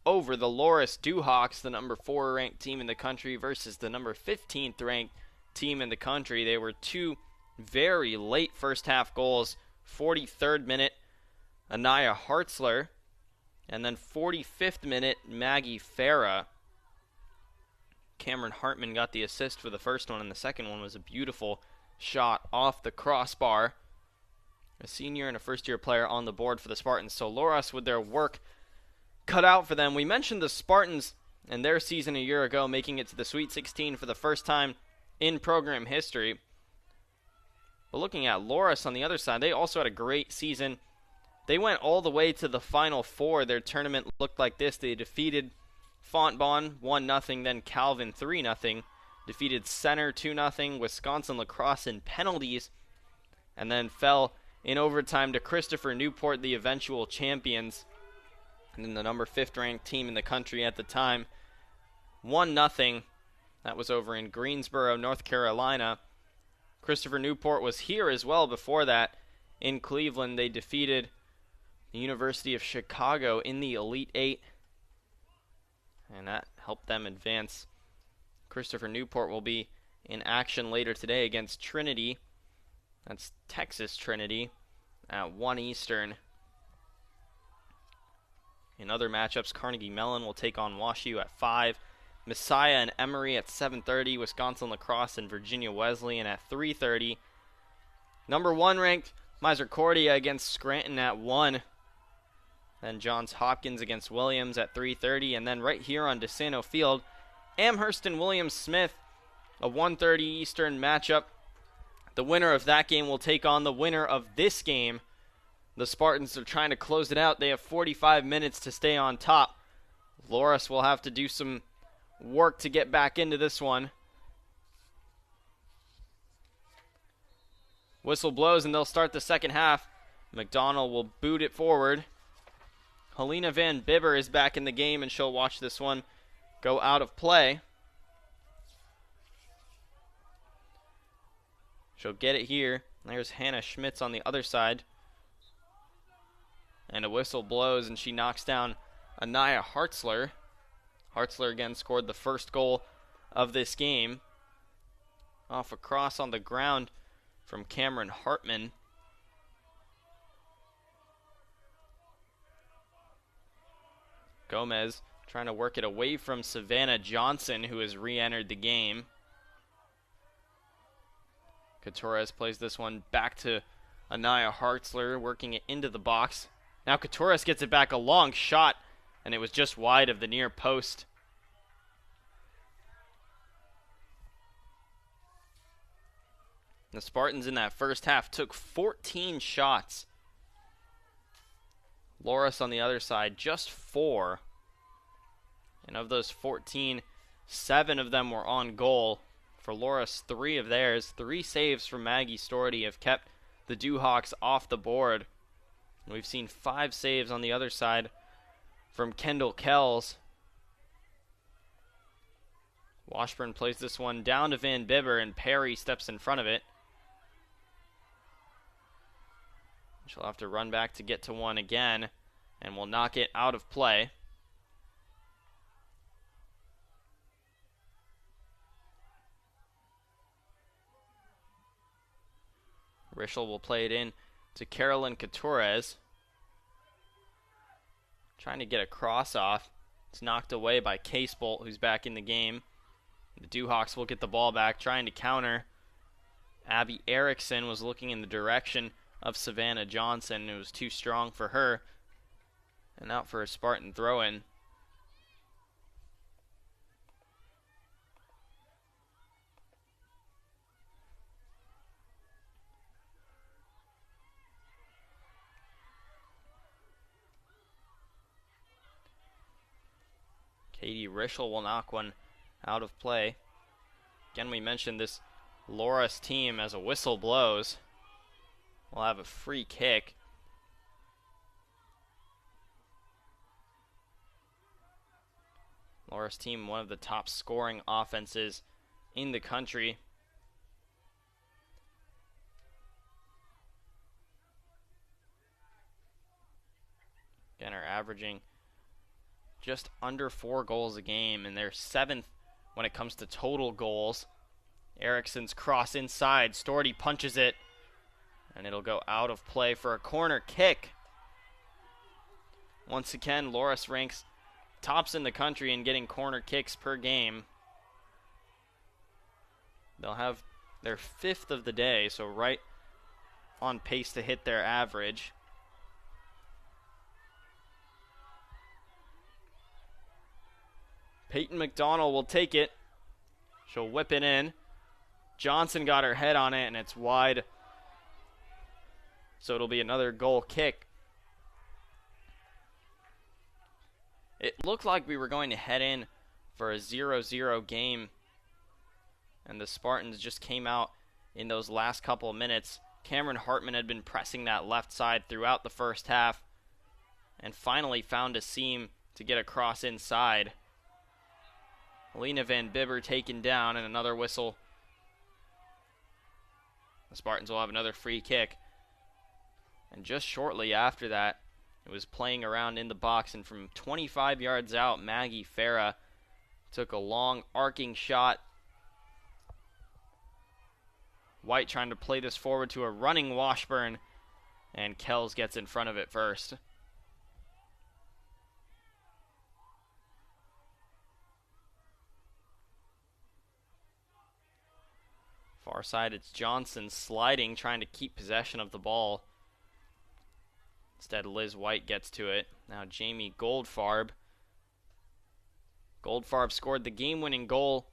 over the Loras Dewhawks, the number 4 ranked team in the country versus the number 15th ranked team in the country. They were two very late first half goals. 43rd minute, Anaya Hartzler, and then 45th minute, Maggie Farah. Cameron Hartman got the assist for the first one, and the second one was a beautiful shot off the crossbar. A senior and a first-year player on the board for the Spartans. So Loras with their work cut out for them. We mentioned the Spartans and their season a year ago making it to the Sweet 16 for the first time in program history. But looking at Loras on the other side, they also had a great season. They went all the way to the Final Four. Their tournament looked like this. They defeated Fontbonne 1-0, then Calvin 3-0. Defeated Center 2-0, Wisconsin Lacrosse in penalties, and then fell in overtime to Christopher Newport, the eventual champions, and then the number 5th ranked team in the country at the time. 1-0. That was over in Greensboro, North Carolina. Christopher Newport was here as well before that. In Cleveland, they defeated the University of Chicago in the Elite Eight, and that helped them advance. Christopher Newport will be in action later today against Trinity. That's Texas Trinity at 1 Eastern. In other matchups, Carnegie Mellon will take on WashU at 5. Messiah and Emory at 7:30. Wisconsin Lacrosse and Virginia Wesleyan at 3:30. Number 1 ranked Misericordia against Scranton at 1. Then Johns Hopkins against Williams at 3:30. And then right here on DeSanto Field, Amherst and Williams Smith, a 1:30 Eastern matchup. The winner of that game will take on the winner of this game. The Spartans are trying to close it out. They have 45 minutes to stay on top. Loras will have to do some work to get back into this one. Whistle blows and they'll start the second half. McDonald will boot it forward. Helena Van Bibber is back in the game, and she'll watch this one go out of play. She'll get it here. There's Hannah Schmitz on the other side. And a whistle blows, and she knocks down Anaya Hartzler. Hartzler again scored the first goal of this game. Off a cross on the ground from Cameron Hartman. Gomez trying to work it away from Savannah Johnson, who has re-entered the game. Coutures plays this one back to Anaya Hartzler, working it into the box. Now Coutures gets it back, a long shot, and it was just wide of the near post. The Spartans in that first half took 14 shots. Loras on the other side, just 4. And of those 14, 7 of them were on goal. For Loras, 3 of theirs. 3 saves from Maggie Storty have kept the Dewhawks off the board. And we've seen 5 saves on the other side from Kendall Kells. Washburn plays this one down to Van Bibber, and Perry steps in front of it. She'll have to run back to get to one again, and will knock it out of play. Rischel will play it in to Carolyn Coutures. Trying to get a cross off. It's knocked away by Casebolt, who's back in the game. The Dewhawks will get the ball back, trying to counter. Abby Erickson was looking in the direction of Savannah Johnson. It was too strong for her. And out for a Spartan throw-in. Katie Rischel will knock one out of play. Again, we mentioned this Loras team, as a whistle blows, will have a free kick. Loras team, one of the top scoring offenses in the country. Again, are averaging just under 4 goals a game, and they're 7th when it comes to total goals. Eriksson's cross inside. Stordy punches it, and it'll go out of play for a corner kick. Once again, Loras ranks tops in the country in getting corner kicks per game. They'll have their 5th of the day, so right on pace to hit their average. Peyton McDonald will take it. She'll whip it in. Johnson got her head on it, and it's wide. So it'll be another goal kick. It looked like we were going to head in for a 0-0 game, and the Spartans just came out in those last couple of minutes. Cameron Hartman had been pressing that left side throughout the first half and finally found a seam to get across inside. Alina Van Bibber taken down, and another whistle. The Spartans will have another free kick. And just shortly after that, it was playing around in the box, and from 25 yards out, Maggie Farah took a long arcing shot. White trying to play this forward to a running Washburn, and Kells gets in front of it first. Far side, it's Johnson sliding, trying to keep possession of the ball. Instead, Liz White gets to it. Now Jamie Goldfarb. Goldfarb scored the game-winning goal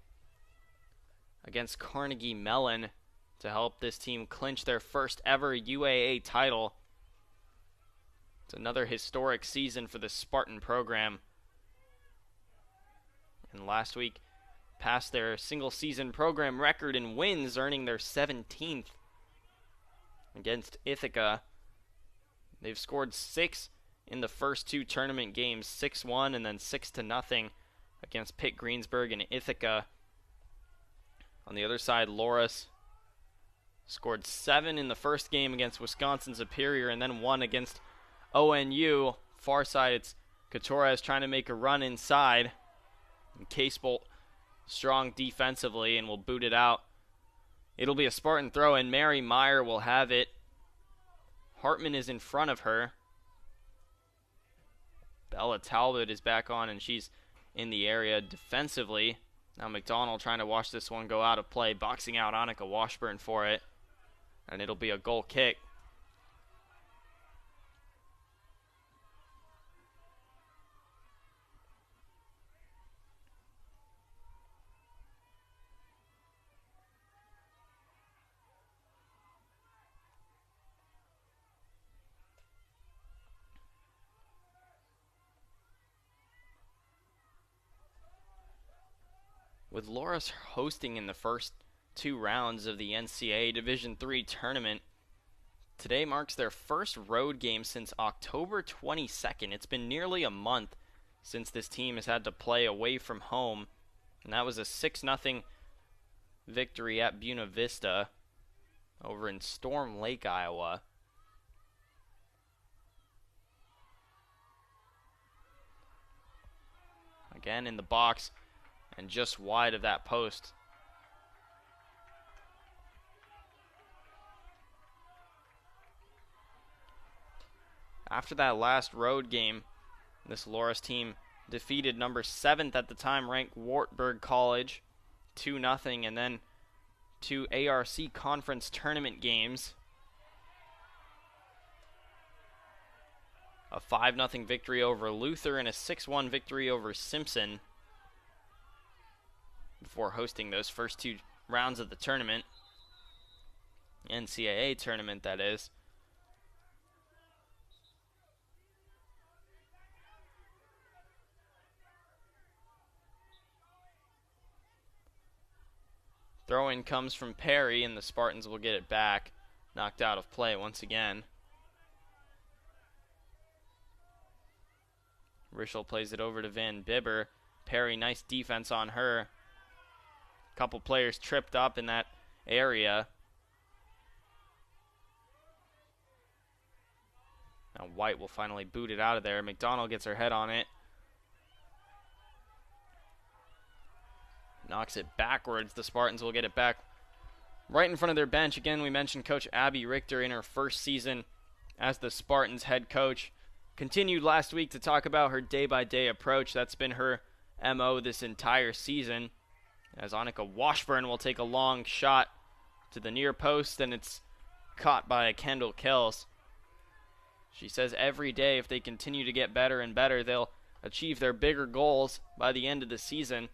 against Carnegie Mellon to help this team clinch their first ever UAA title. It's another historic season for the Spartan program. And last week, passed their single-season program record in wins, earning their 17th against Ithaca. They've scored 6 in the first 2 tournament games, 6-1 and then 6-0 against Pitt Greensburg and Ithaca. On the other side, Loras scored 7 in the first game against Wisconsin Superior and then 1 against ONU. Far side, it's Coutures trying to make a run inside. And Casebolt strong defensively and will boot it out. It'll be a Spartan throw, and Mary Meyer will have it. Hartman is in front of her. Bella Talbot is back on, and she's in the area defensively. Now McDonald trying to watch this one go out of play, boxing out Annika Washburn for it. And it'll be a goal kick. With Loras hosting in the first 2 rounds of the NCAA Division III tournament, today marks their first road game since October 22nd. It's been nearly a month since this team has had to play away from home, and that was a 6-0 victory at Buena Vista over in Storm Lake, Iowa. Again in the box, and just wide of that post. After that last road game, this Loras team defeated number 7th at the time ranked Wartburg College 2-0, and then 2 ARC conference tournament games. A 5-0 victory over Luther and a 6-1 victory over Simpson before hosting those first 2 rounds of the tournament. NCAA tournament, that is. Throw-in comes from Perry, and the Spartans will get it back. Knocked out of play once again. Rischel plays it over to Van Bibber. Perry, nice defense on her. couple players tripped up in that area. Now White will finally boot it out of there. McDonald gets her head on it. Knocks it backwards. The Spartans will get it back right in front of their bench. Again, we mentioned Coach Abby Richter in her first season as the Spartans head coach. Continued last week to talk about her day-by-day approach. That's been her MO this entire season. As Annika Washburn will take a long shot to the near post, and it's caught by Kendall Kells. She says every day if they continue to get better and better, they'll achieve their bigger goals by the end of the season.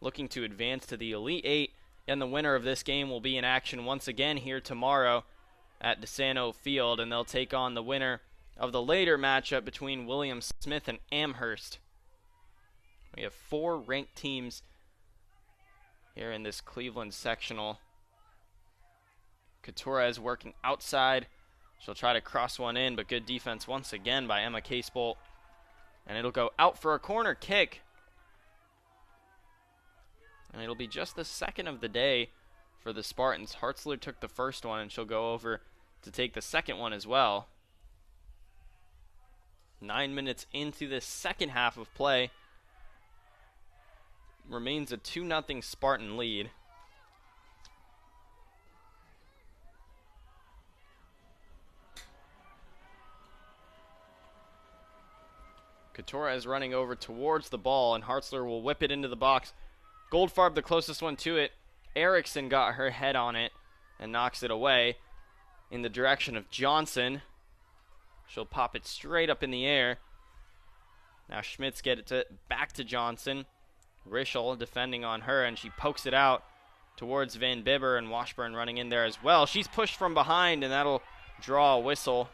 Looking to advance to the Elite Eight, and the winner of this game will be in action once again here tomorrow at DeSanto Field, and they'll take on the winner of the later matchup between William Smith and Amherst. We have 4 ranked teams here in this Cleveland sectional. Couture is working outside. She'll try to cross one in, but good defense once again by Emma Casebolt. And it'll go out for a corner kick. And it'll be just the second of the day for the Spartans. Hartzler took the first one, and she'll go over to take the second one as well. 9 minutes into the second half of play. Remains a 2-0 Spartan lead. Couture is running over towards the ball, and Hartzler will whip it into the box. Goldfarb the closest one to it. Erickson got her head on it and knocks it away in the direction of Johnson. She'll pop it straight up in the air. Now Schmitz gets it back to Johnson. Rischel defending on her, and she pokes it out towards Van Bibber, and Washburn running in there as well. She's pushed from behind, and that'll draw a whistle.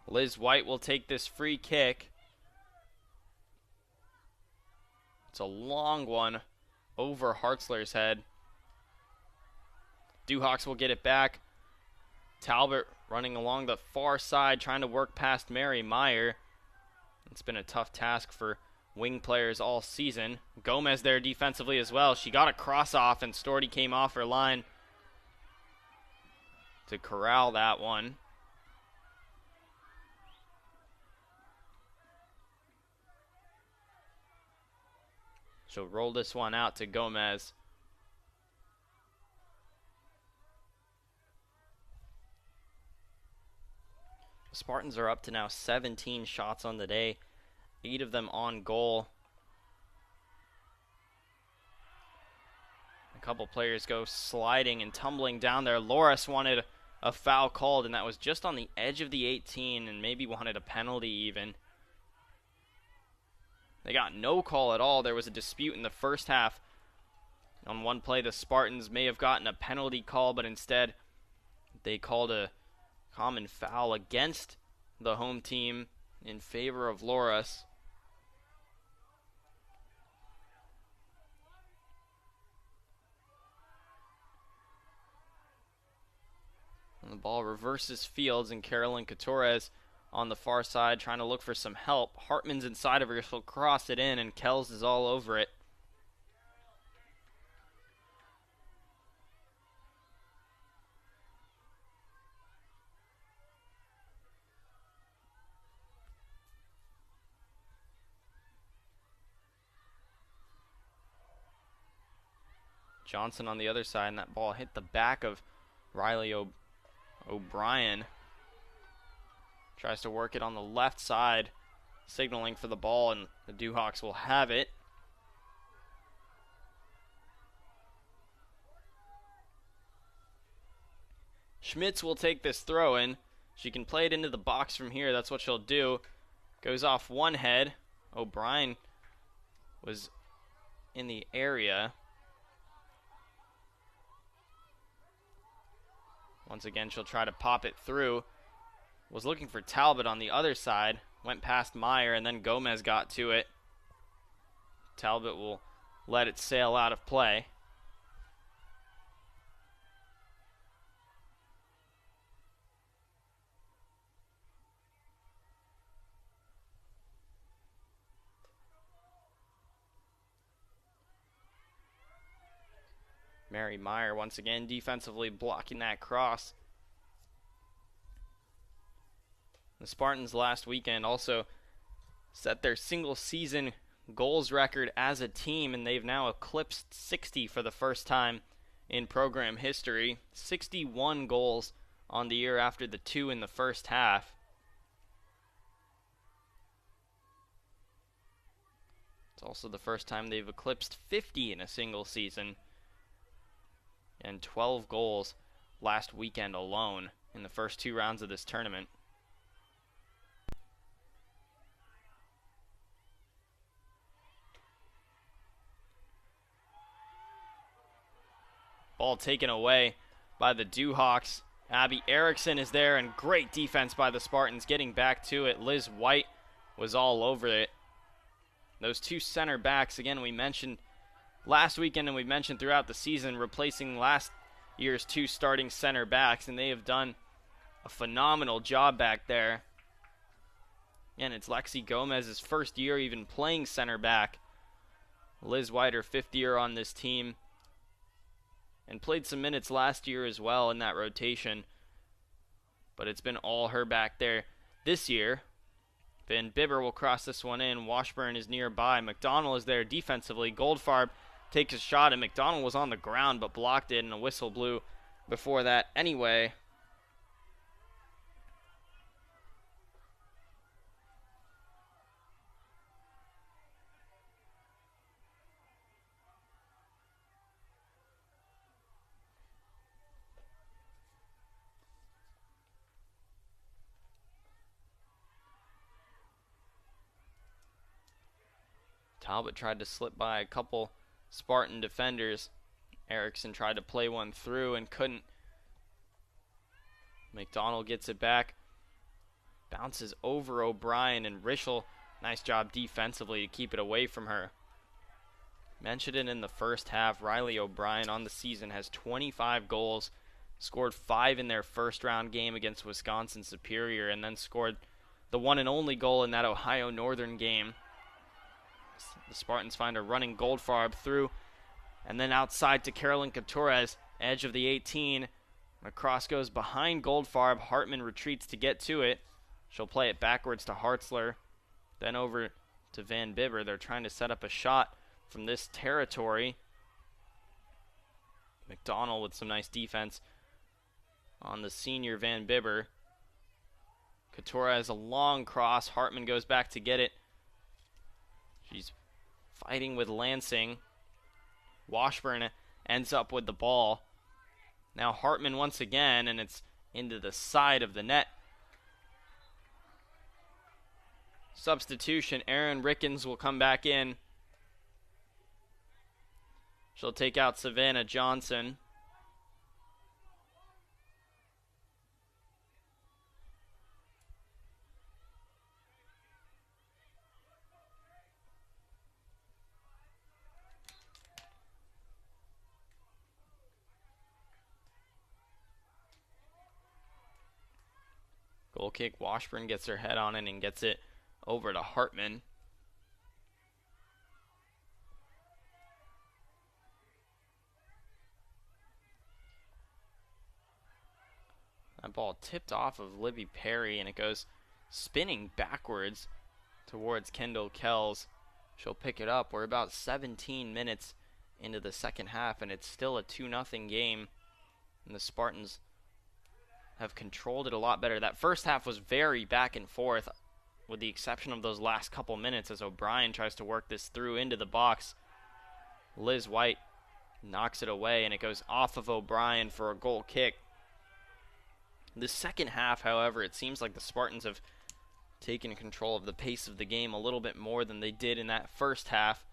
Liz White will take this free kick. It's a long one over Hartzler's head. Duhawks will get it back. Talbot running along the far side, trying to work past Mary Meyer. It's been a tough task for wing players all season. Gomez there defensively as well. She got a cross off, and Storty came off her line to corral that one. She'll roll this one out to Gomez. The Spartans are up to now 17 shots on the day, 8 of them on goal. A couple players go sliding and tumbling down there. Loras wanted a foul called, and that was just on the edge of the 18, and maybe wanted a penalty even. They got no call at all. There was a dispute in the first half. On one play, the Spartans may have gotten a penalty call, but instead they called a common foul against the home team in favor of Loras. And the ball reverses fields, and Carolyn Couture on the far side trying to look for some help. Hartman's inside of her. She'll cross it in, and Kells is all over it. Johnson on the other side, and that ball hit the back of Riley O'Brien. Tries to work it on the left side, signaling for the ball, and the Duhawks will have it. Schmitz will take this throw in. She can play it into the box from here. That's what she'll do. Goes off one head. O'Brien was in the area. Once again, she'll try to pop it through. Was looking for Talbot on the other side. Went past Meyer, and then Gomez got to it. Talbot will let it sail out of play. Mary Meyer once again defensively blocking that cross. The Spartans last weekend also set their single season goals record as a team, and they've now eclipsed 60 for the first time in program history. 61 goals on the year after the 2 in the first half. It's also the first time they've eclipsed 50 in a single season. And 12 goals last weekend alone in the first 2 rounds of this tournament. Ball taken away by the Dewhawks. Abby Erickson is there, and great defense by the Spartans getting back to it. Liz White was all over it. Those 2 center backs, again, we mentioned last weekend and we mentioned throughout the season, replacing last year's 2 starting center backs, and they have done a phenomenal job back there. And it's Lexi Gomez's first year even playing center back. Liz White, her 5th year on this team, and played some minutes last year as well in that rotation. But it's been all her back there this year. Van Bibber will cross this one in. Washburn is nearby. McDonald is there defensively. Goldfarb takes a shot, and McDonald was on the ground but blocked it, and a whistle blew before that anyway. Talbot tried to slip by a couple Spartan defenders. Erickson tried to play one through and couldn't. McDonald gets it back. Bounces over O'Brien, and Rischel, nice job defensively to keep it away from her. Mentioned it in the first half, Riley O'Brien on the season has 25 goals, scored 5 in their first round game against Wisconsin Superior, and then scored the one and only goal in that Ohio Northern game. The Spartans find a running Goldfarb through, and then outside to Carolyn Coutures, edge of the 18. Across goes behind Goldfarb. Hartman retreats to get to it. She'll play it backwards to Hartzler, then over to Van Bibber. They're trying to set up a shot from this territory. McDonald with some nice defense on the senior Van Bibber. Couture has a long cross. Hartman goes back to get it. She's fighting with Lansing. Washburn ends up with the ball. Now Hartman once again, and it's into the side of the net. Substitution, Erin Rickens will come back in. She'll take out Savannah Johnson. Goal kick, Washburn gets her head on it and gets it over to Hartman. That ball tipped off of Libby Perry, and it goes spinning backwards towards Kendall Kells. She'll pick it up. We're about 17 minutes into the second half, and it's still a 2-0 game. And the Spartans have controlled it a lot better. That first half was very back and forth, with the exception of those last couple minutes as O'Brien tries to work this through into the box. Liz White knocks it away, and it goes off of O'Brien for a goal kick. The second half, however, it seems like the Spartans have taken control of the pace of the game a little bit more than they did in that first half.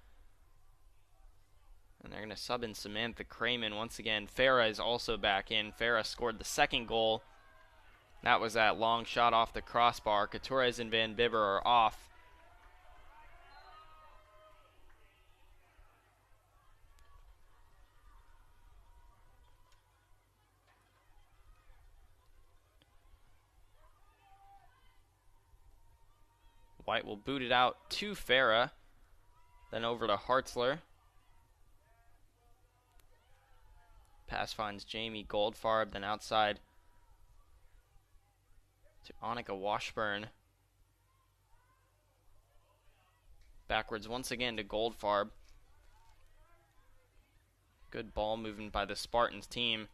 And they're going to sub in Samantha Cramen once again. Farah is also back in. Farah scored the second goal. That was that long shot off the crossbar. Coutures and Van Bibber are off. White will boot it out to Farah. Then over to Hartzler. Pass finds Jamie Goldfarb. Then outside to Annika Washburn. Backwards once again to Goldfarb. Good ball movement by the Spartans team.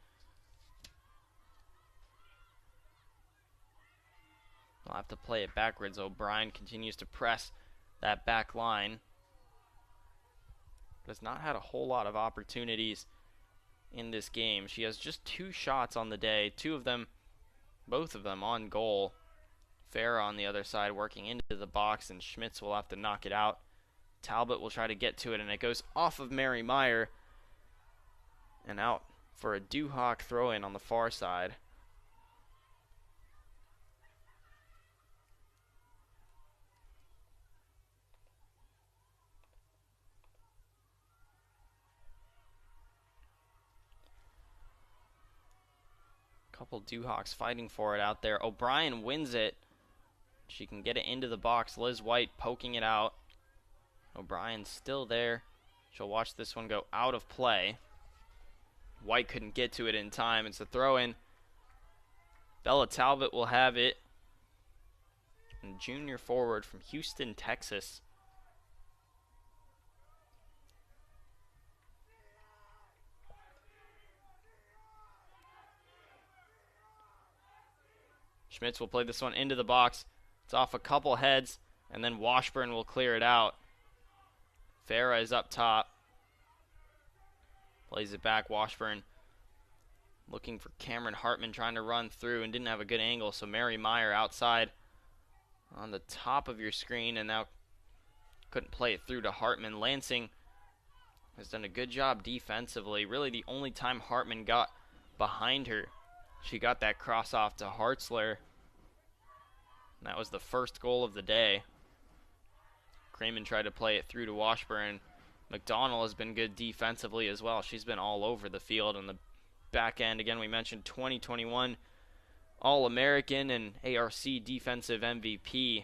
We'll have to play it backwards. O'Brien continues to press that back line. Has not had a whole lot of opportunities in this game. She has just 2 shots on the day. Both of them on goal. Farah on the other side working into the box, and Schmitz will have to knock it out. Talbot will try to get to it, and it goes off of Mary Meyer and out for a Duhawk throw-in on the far side. Couple Duhawks fighting for it out there. O'Brien wins it. She can get it into the box. Liz White poking it out. O'Brien's still there. She'll watch this one go out of play. White couldn't get to it in time. It's a throw-in. Bella Talbot will have it. And junior forward from Houston, Texas. Schmitz will play this one into the box. It's off a couple heads, and then Washburn will clear it out. Farah is up top. Plays it back. Washburn looking for Cameron Hartman, trying to run through and didn't have a good angle, so Mary Meyer outside on the top of your screen, and now couldn't play it through to Hartman. Lansing has done a good job defensively. Really the only time Hartman got behind her, she got that cross off to Hartzler. And that was the first goal of the day. Cramen tried to play it through to Washburn. McDonald has been good defensively as well. She's been all over the field on the back end. Again, we mentioned 2021 All-American and ARC Defensive MVP.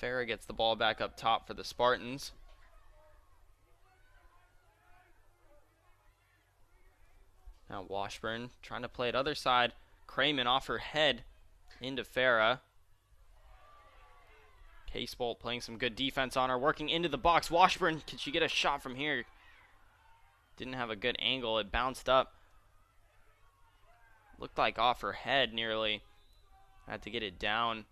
Farah gets the ball back up top for the Spartans. Now Washburn trying to play it other side. Cramen off her head into Farah. Casebolt playing some good defense on her, working into the box. Washburn, can she get a shot from here? Didn't have a good angle. It bounced up. Looked like off her head nearly. Had to get it down.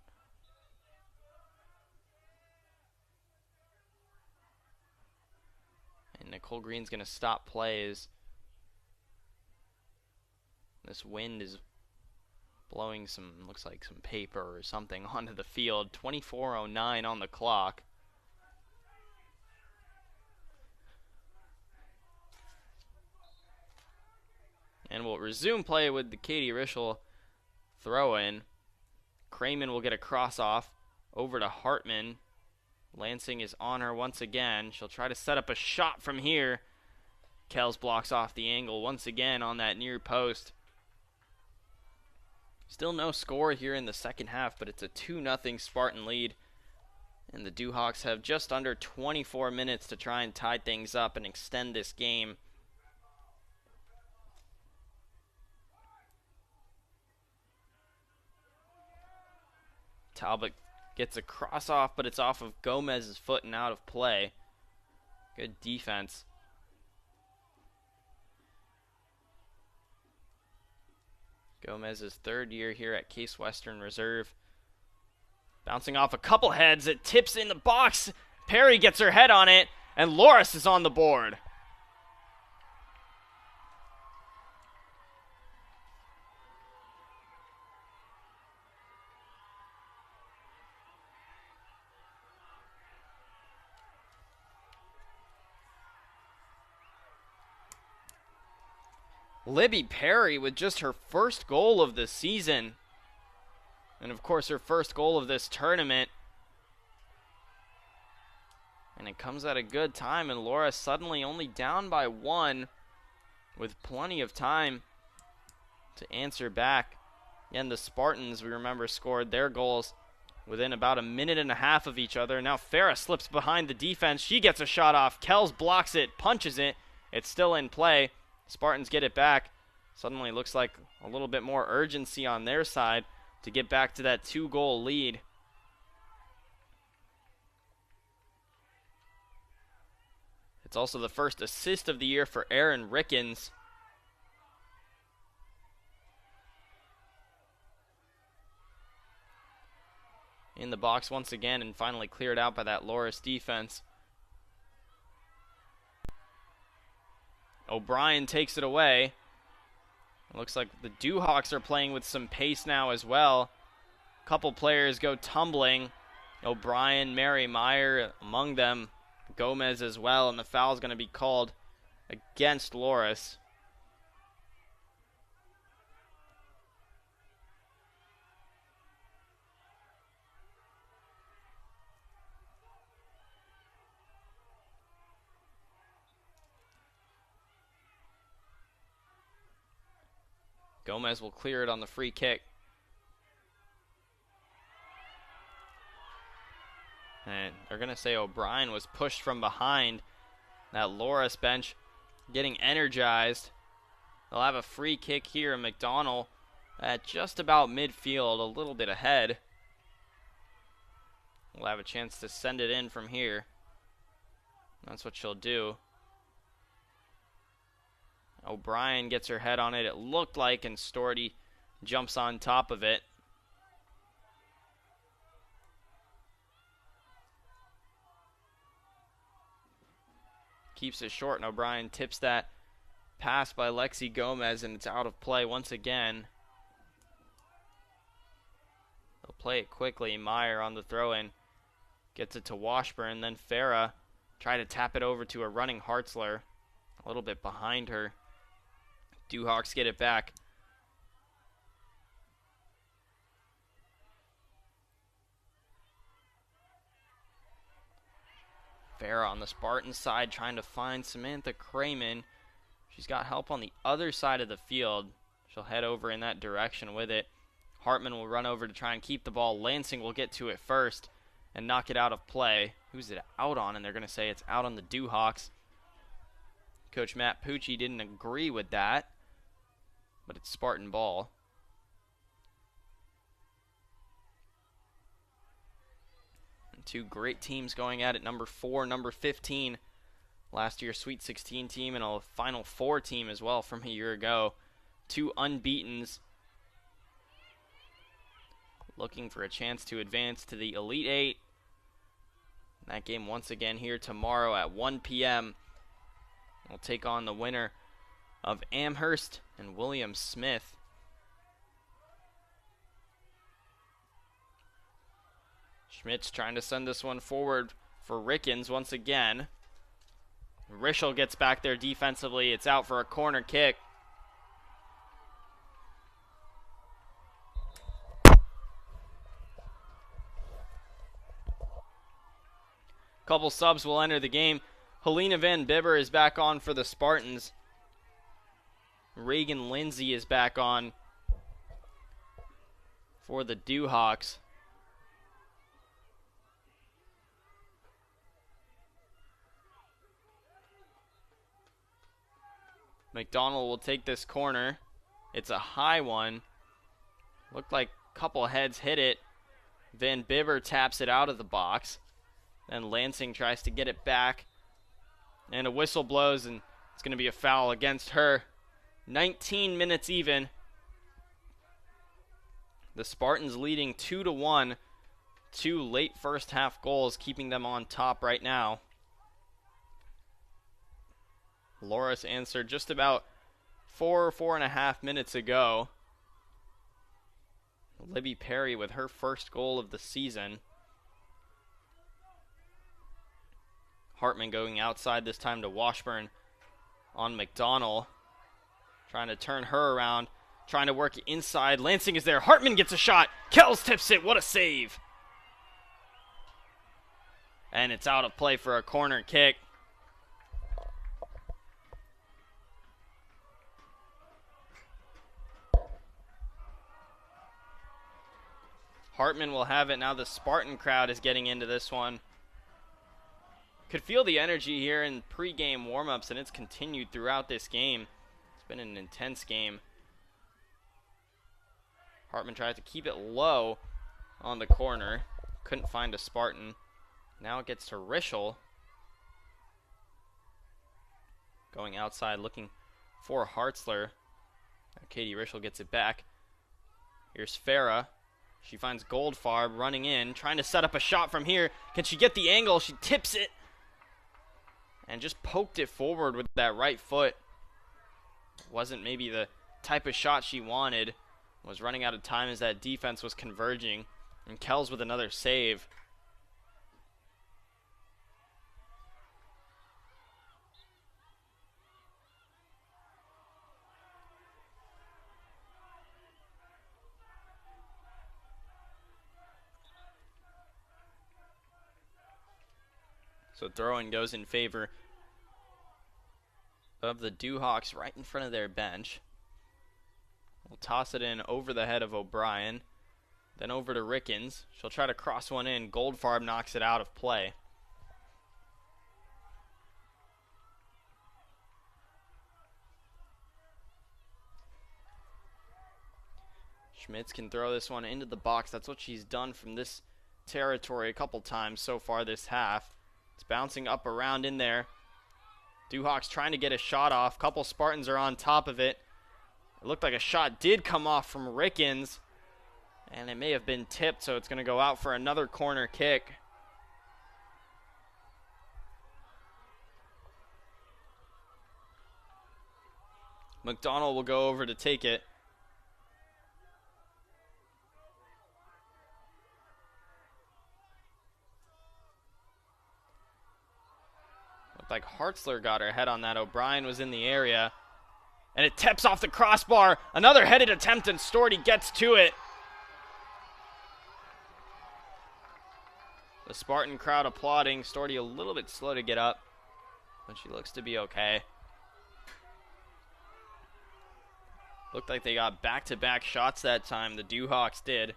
And Nicole Green's going to stop plays. This wind is blowing looks like some paper or something onto the field. 24:09 on the clock. And we'll resume play with the Katie Rischel throw-in. Cramen will get a cross off over to Hartman. Lansing is on her once again. She'll try to set up a shot from here. Kells blocks off the angle once again on that near post. Still no score here in the second half, but it's a 2-0 Spartan lead. And the Duhawks have just under 24 minutes to try and tie things up and extend this game. Talbot gets a cross off, but it's off of Gomez's foot and out of play. Good defense. Gomez's third year here at Case Western Reserve. Bouncing off a couple heads, it tips in the box. Perry gets her head on it, and Loras is on the board. Libby Perry with just her first goal of the season. And of course her first goal of this tournament. And it comes at a good time, and Loras suddenly only down by 1 with plenty of time to answer back. And the Spartans, we remember, scored their goals within about a minute and a half of each other. Now Farah slips behind the defense. She gets a shot off. Kells blocks it, punches it. It's still in play. Spartans get it back. Suddenly looks like a little bit more urgency on their side to get back to that 2-goal lead. It's also the first assist of the year for Aaron Rickens. In the box once again and finally cleared out by that Loras defense. O'Brien takes it away. It looks like the Dewhawks are playing with some pace now as well. A couple players go tumbling. O'Brien, Mary Meyer among them. Gomez as well, and the foul is going to be called against Loras. Gomez will clear it on the free kick. And they're going to say O'Brien was pushed from behind. That Loras bench getting energized. They'll have a free kick here. McDonald at just about midfield, a little bit ahead. We'll have a chance to send it in from here. That's what she'll do. O'Brien gets her head on it, it looked like, and Storty jumps on top of it. Keeps it short, and O'Brien tips that pass by Lexi Gomez, and it's out of play once again. They'll play it quickly. Meyer on the throw-in. Gets it to Washburn, then Farah try to tap it over to a running Hartzler. A little bit behind her. Dewhawks get it back. Farah on the Spartan side trying to find Samantha Crayman. She's got help on the other side of the field. She'll head over in that direction with it. Hartman will run over to try and keep the ball. Lansing will get to it first and knock it out of play. Who's it out on? And they're going to say it's out on the Dewhawks. Coach Matt Pucci didn't agree with that, but it's Spartan ball. And two great teams going at it. Number 4, number 15. Last year's Sweet 16 team and a Final Four team as well from a year ago. Two unbeatens. Looking for a chance to advance to the Elite Eight. That game once again here tomorrow at 1 p.m. We'll take on the winner of Amherst and William Smith. Schmidt's trying to send this one forward for Rickens once again. Rischel gets back there defensively. It's out for a corner kick. Couple subs will enter the game. Helena Van Bibber is back on for the Spartans. Reagan Lindsay is back on for the Dewhawks. McDonald will take this corner. It's a high one. Looked like a couple heads hit it. Van Bibber taps it out of the box. Then Lansing tries to get it back. And a whistle blows, and it's going to be a foul against her. 19 minutes even. The Spartans leading 2-1. 2 late first half goals, keeping them on top right now. Loras answered just about 4.5 minutes ago. Libby Perry with her first goal of the season. Hartman going outside this time to Washburn on McDonald. Trying to turn her around. Trying to work inside. Lansing is there. Hartman gets a shot. Kells tips it. What a save. And it's out of play for a corner kick. Hartman will have it now. The Spartan crowd is getting into this one. Could feel the energy here in pre-game warm-ups, and it's continued throughout this game. It's been an intense game. Hartman tries to keep it low on the corner. Couldn't find a Spartan. Now it gets to Rischel. Going outside looking for Hartzler. Now Katie Rischel gets it back. Here's Farah. She finds Goldfarb running in, trying to set up a shot from here. Can she get the angle? She tips it. And just poked it forward with that right foot. Wasn't maybe the type of shot she wanted. Was running out of time as that defense was converging. And Kells with another save. So throw-in goes in favor of the Dewhawks right in front of their bench. We'll toss it in over the head of O'Brien. Then over to Rickens. She'll try to cross one in. Goldfarb knocks it out of play. Schmitz can throw this one into the box. That's what she's done from this territory a couple times so far this half. It's bouncing up around in there. Dewhawks trying to get a shot off. Couple Spartans are on top of it. It looked like a shot did come off from Rickens. And it may have been tipped, so it's going to go out for another corner kick. McDonald will go over to take it. Like Hartzler got her head on that. O'Brien was in the area. And it tips off the crossbar. Another headed attempt, and Storty gets to it. The Spartan crowd applauding. Storty a little bit slow to get up, but she looks to be okay. Looked like they got back-to-back shots that time. The Dewhawks did.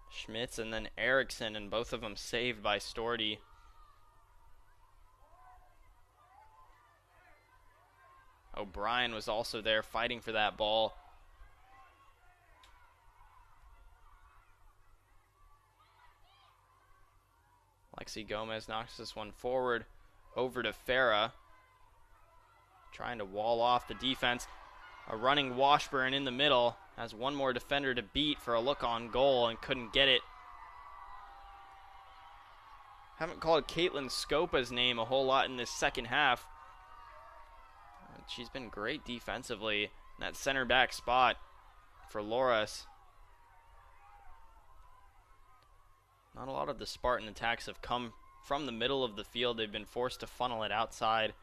Schmitz and then Erickson, and both of them saved by Storty. O'Brien was also there fighting for that ball. Lexi Gomez knocks this one forward over to Farah. Trying to wall off the defense. A running Washburn in the middle. Has one more defender to beat for a look on goal and couldn't get it. Haven't called Caitlin Scopa's name a whole lot in this second half. She's been great defensively in that center back spot for Loras. Not a lot of the Spartan attacks have come from the middle of the field. They've been forced to funnel it outside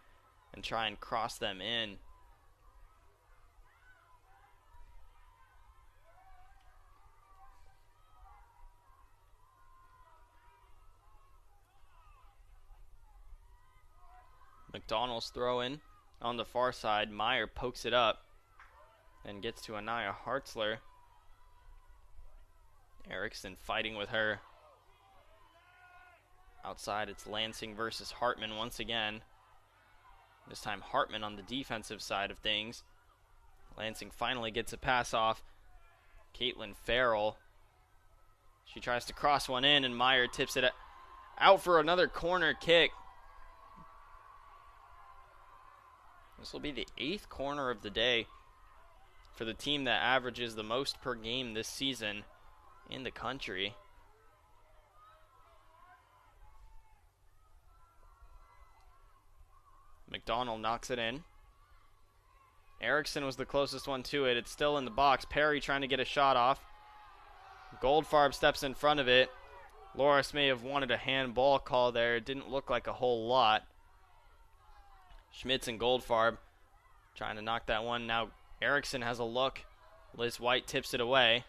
and try and cross them in. McDonald's throw in on the far side. Meyer pokes it up and gets to Anaya Hartzler. Erickson fighting with her. Outside it's Lansing versus Hartman once again. This time Hartman on the defensive side of things. Lansing finally gets a pass off. Caitlin Farrell. She tries to cross one in and Meyer tips it out for another corner kick. This will be the 8th corner of the day for the team that averages the most per game this season in the country. McDonald knocks it in. Erickson was the closest one to it. It's still in the box. Perry trying to get a shot off. Goldfarb steps in front of it. Loras may have wanted a handball call there. It didn't look like a whole lot. Schmitz and Goldfarb trying to knock that one. Now Erickson has a look Liz White tips it away.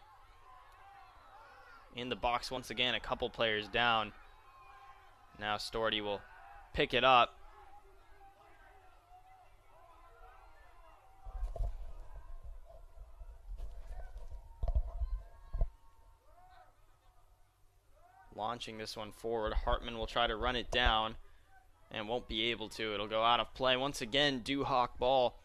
In the box once again, a couple players down. Now Storty will pick it up. Launching this one forward. Hartman will try to run it down and won't be able to. It'll go out of play. Once again, Duhawk ball.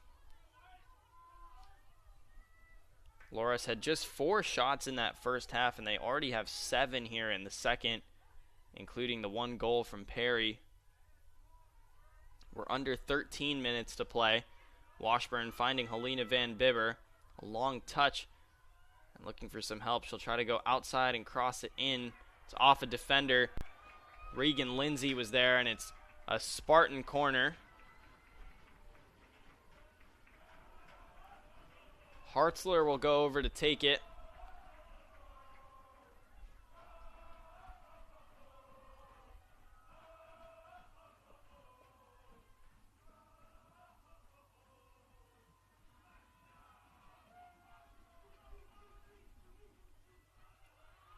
Loras had just 4 shots in that first half, and they already have 7 here in the second, including the 1 goal from Perry. We're under 13 minutes to play. Washburn finding Helena Van Bibber. A long touch and looking for some help. She'll try to go outside and cross it in. It's off a defender. Regan Lindsay was there, and it's a Spartan corner. Hartzler will go over to take it.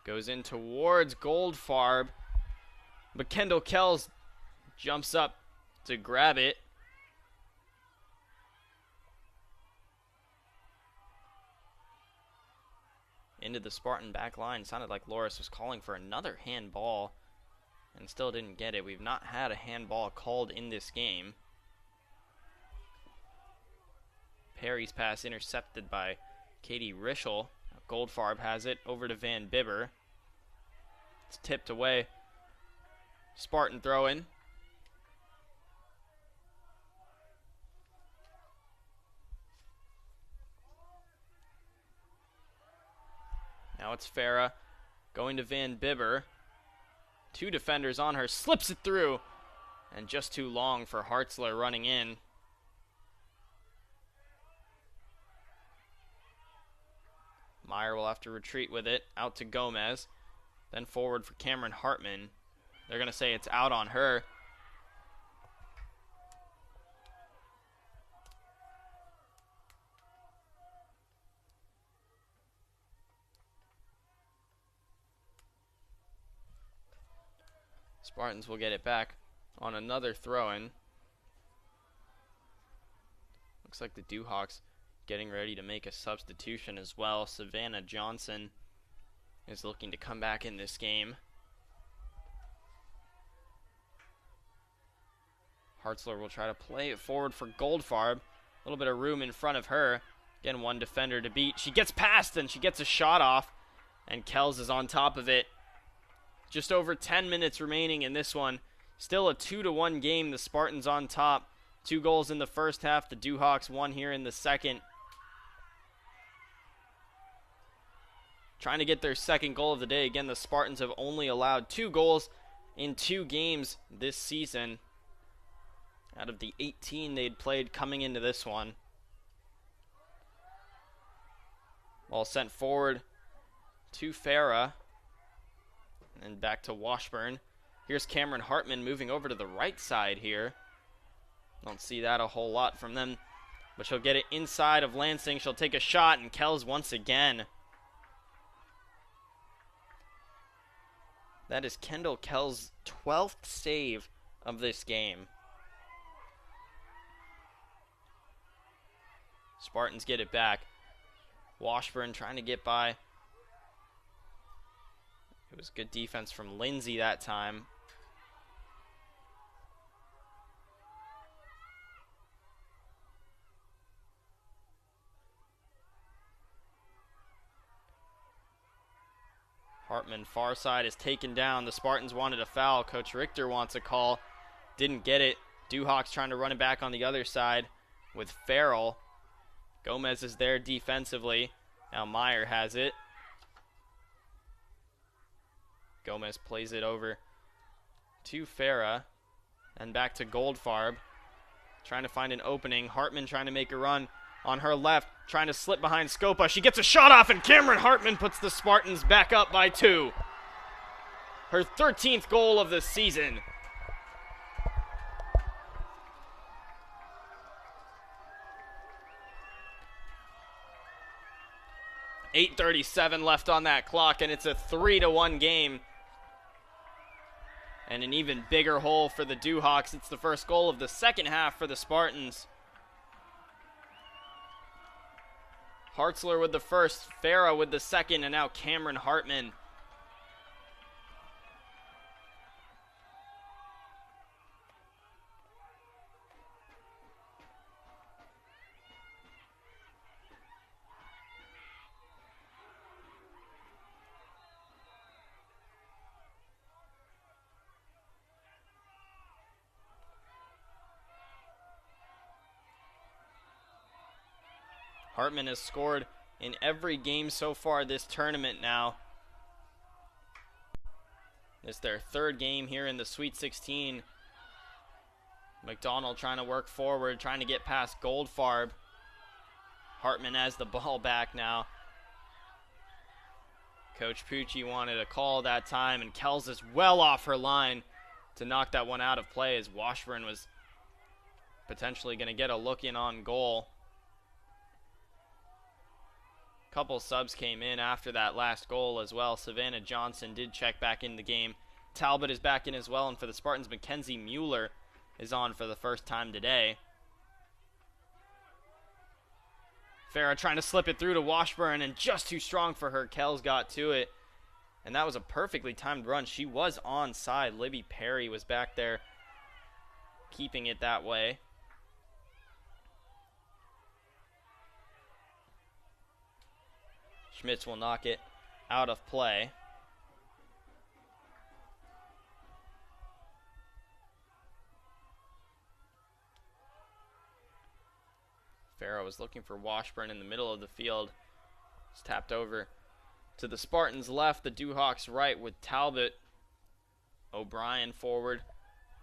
Goes in towards Goldfarb, but Kendall Kells jumps up to grab it. Into the Spartan back line. Sounded like Loras was calling for another handball and still didn't get it. We've not had a handball called in this game. Perry's pass intercepted by Katie Rischel. Goldfarb has it over to Van Bibber. It's tipped away. Spartan throw in. Now it's Farah going to Van Bibber. 2 defenders on her. Slips it through. And just too long for Hartzler running in. Meyer will have to retreat with it. Out to Gomez. Then forward for Cameron Hartman. They're going to say it's out on her. Spartans will get it back on another throw-in. Looks like the Duhawks getting ready to make a substitution as well. Savannah Johnson is looking to come back in this game. Hartzler will try to play it forward for Goldfarb. A little bit of room in front of her. Again, 1 defender to beat. She gets past and she gets a shot off, and Kells is on top of it. Just over 10 minutes remaining in this one. Still a 2-1 game. The Spartans on top. 2 goals in the first half. The Duhawks 1 here in the second. Trying to get their second goal of the day. Again, the Spartans have only allowed 2 goals in 2 games this season out of the 18 they'd played coming into this one. Ball sent forward to Farah and back to Washburn. Here's Cameron Hartman moving over to the right side here. Don't see that a whole lot from them, but she'll get it inside of Lansing. She'll take a shot, and Kells once again. That is Kendall Kells' 12th save of this game. Spartans get it back. Washburn trying to get by. It was good defense from Lindsay that time. Hartman, far side, is taken down. The Spartans wanted a foul. Coach Richter wants a call. Didn't get it. Duhawks trying to run it back on the other side with Farrell. Gomez is there defensively. Now Meyer has it. Gomez plays it over to Farah. And back to Goldfarb. Trying to find an opening. Hartman trying to make a run on her left. Trying to slip behind Scopa. She gets a shot off, and Cameron Hartman puts the Spartans back up by 2. Her 13th goal of the season. 8:37 left on that clock, and it's a 3-1 game. And an even bigger hole for the Duhawks. It's the first goal of the second half for the Spartans. Hartzler with the first, Farah with the second, and now Cameron Hartman. Hartman has scored in every game so far this tournament now. It's their third game here in the Sweet 16. McDonald trying to work forward, trying to get past Goldfarb. Hartman has the ball back now. Coach Pucci wanted a call that time, and Kells is well off her line to knock that one out of play, as Washburn was potentially going to get a look in on goal. Couple subs came in after that last goal as well. Savannah Johnson did check back in the game. Talbot is back in as well, and for the Spartans, Mackenzie Mueller is on for the first time today. Farah trying to slip it through to Washburn, and just too strong for her. Kells got to it, and that was a perfectly timed run. She was onside. Libby Perry was back there keeping it that way. Schmitz will knock it out of play. Farah was looking for Washburn in the middle of the field. It's tapped over to the Spartans left, the Duhawks right with Talbot. O'Brien forward.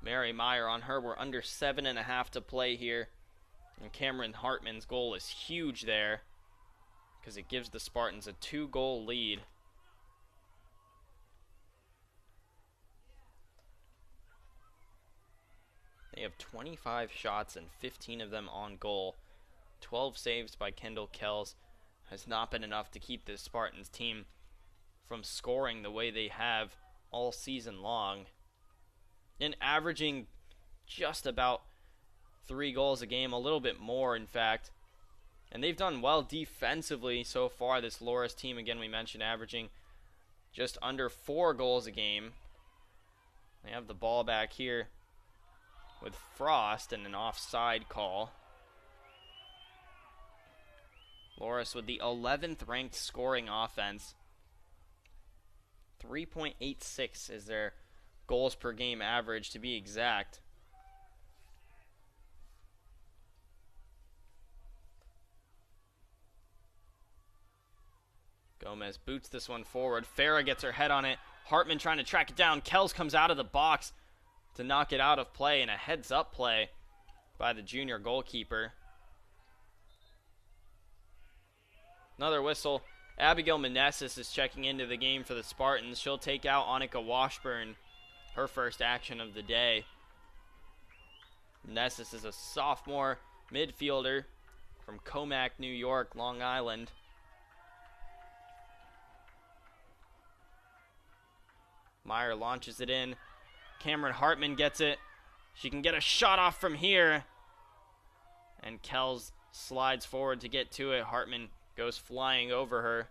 Mary Meyer on her. We're under 7.5 to play here. And Cameron Hartman's goal is huge there, because it gives the Spartans a 2-goal lead. They have 25 shots and 15 of them on goal. 12 saves by Kendall Kells has not been enough to keep this Spartans team from scoring the way they have all season long. And averaging just about 3 goals a game, a little bit more in fact. And they've done well defensively so far. This Loras team, again, we mentioned, averaging just under 4 goals a game. They have the ball back here with Frost and an offside call. Loras with the 11th ranked scoring offense. 3.86 is their goals per game average, to be exact. Gomez boots this one forward. Farah gets her head on it. Hartman trying to track it down. Kells comes out of the box to knock it out of play, and a heads-up play by the junior goalkeeper. Another whistle. Abigail Meneses is checking into the game for the Spartans. She'll take out Annika Washburn, her first action of the day. Meneses is a sophomore midfielder from Comac, New York, Long Island. Meyer launches it in. Cameron Hartman gets it. She can get a shot off from here. And Kells slides forward to get to it. Hartman goes flying over her.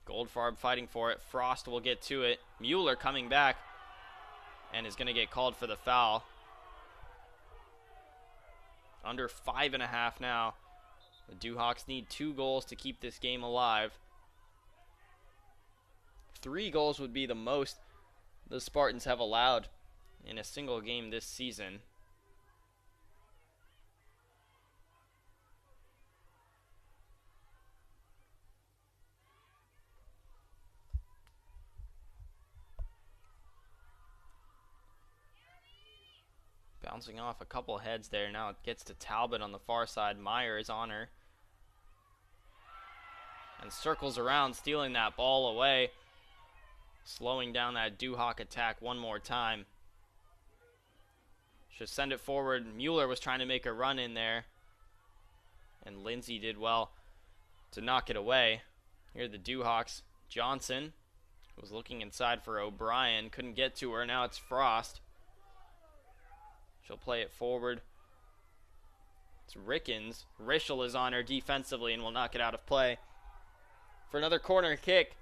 Goldfarb fighting for it. Frost will get to it. Mueller coming back and is going to get called for the foul. Under 5.5 now. The Duhawks need 2 goals to keep this game alive. 3 goals would be the most the Spartans have allowed in a single game this season. Bouncing off a couple heads there. Now it gets to Talbot on the far side. Meyer is on her. And circles around, stealing that ball away. Slowing down that Duhawk attack one more time. Should send it forward. Mueller was trying to make a run in there. and Lindsay did well to knock it away. Here are the Dewhawks. Johnson was looking inside for O'Brien, couldn't get to her. Now it's Frost. She'll play it forward. It's Rickens. Rischel is on her defensively and will knock it out of play for another corner kick.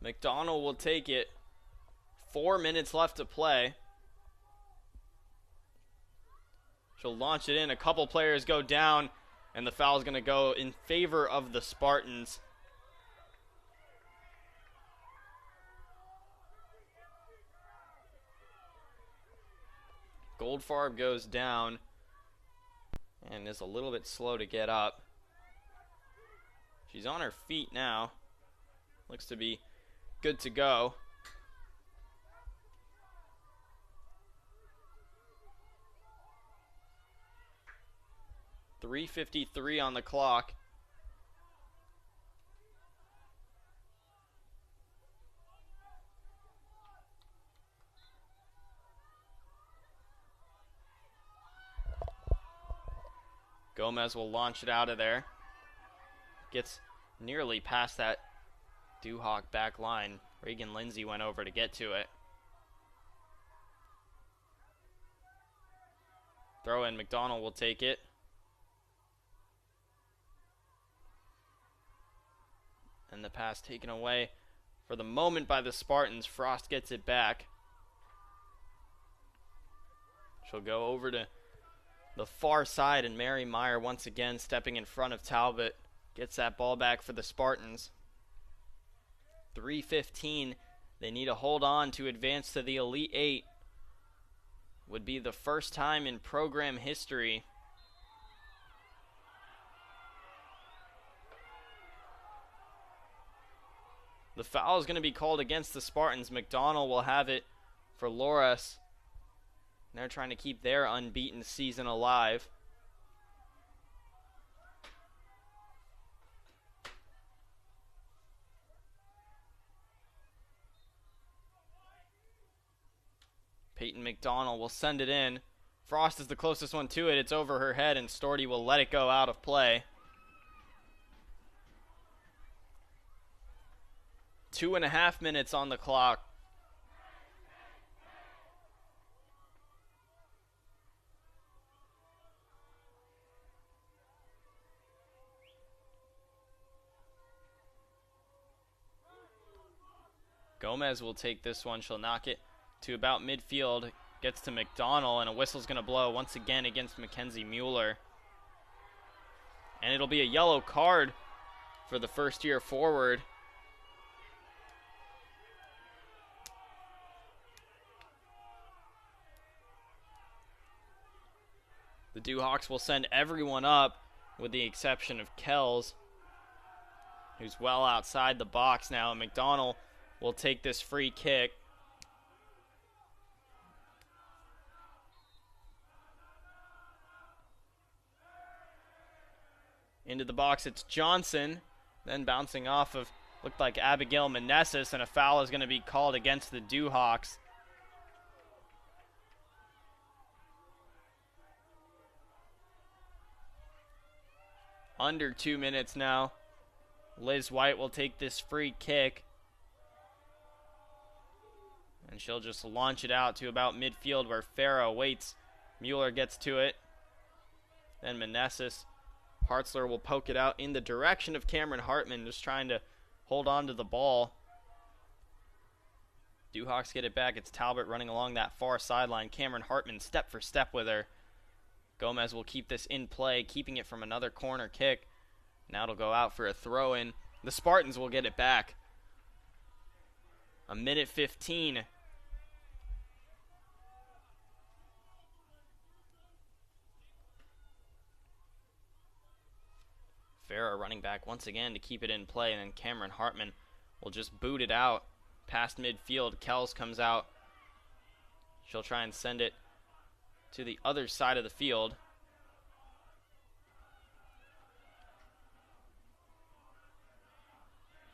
McDonald will take it. 4 minutes left to play. She'll launch it in. A couple players go down, and the foul is going to go in favor of the Spartans. Goldfarb goes down and is a little bit slow to get up. She's on her feet now. Looks to be good to go. .353 on the clock. Gomez will launch it out of there. Gets nearly past that Dewhawk back line. Reagan Lindsay went over to get to it. Throw in, McDonald will take it. And the pass taken away for the moment by the Spartans. Frost gets it back. She'll go over to the far side, and Mary Meyer once again stepping in front of Talbot. Gets that ball back for the Spartans. 3:15. They need to hold on to advance to the Elite Eight. Would be the first time in program history. The foul is going to be called against the Spartans. McDonald will have it for Loras. They're trying to keep their unbeaten season alive. Peyton McDonald will send it in. Frost is the closest one to it. It's over her head, and Storty will let it go out of play. 2.5 minutes on the clock. Gomez will take this one. She'll knock it to about midfield. Gets to McDonald, and a whistle's going to blow once again against Mackenzie Mueller. And it'll be a yellow card for the first-year forward. The Dewhawks will send everyone up with the exception of Kells, who's well outside the box now. And McDonald will take this free kick. Into the box, it's Johnson. Then bouncing off of, looked like Abigail Meneses, and a foul is going to be called against the Dewhawks. Under 2 minutes now. Liz White will take this free kick. And she'll just launch it out to about midfield where Farah waits. Mueller gets to it. Then Meneses. Hartzler will poke it out in the direction of Cameron Hartman, just trying to hold on to the ball. Dewhawks get it back. It's Talbot running along that far sideline. Cameron Hartman step for step with her. Gomez will keep this in play, keeping it from another corner kick. Now it'll go out for a throw-in. The Spartans will get it back. 1:15. Farah running back once again to keep it in play, and then Cameron Hartman will just boot it out past midfield. Kells comes out. She'll try and send it to the other side of the field.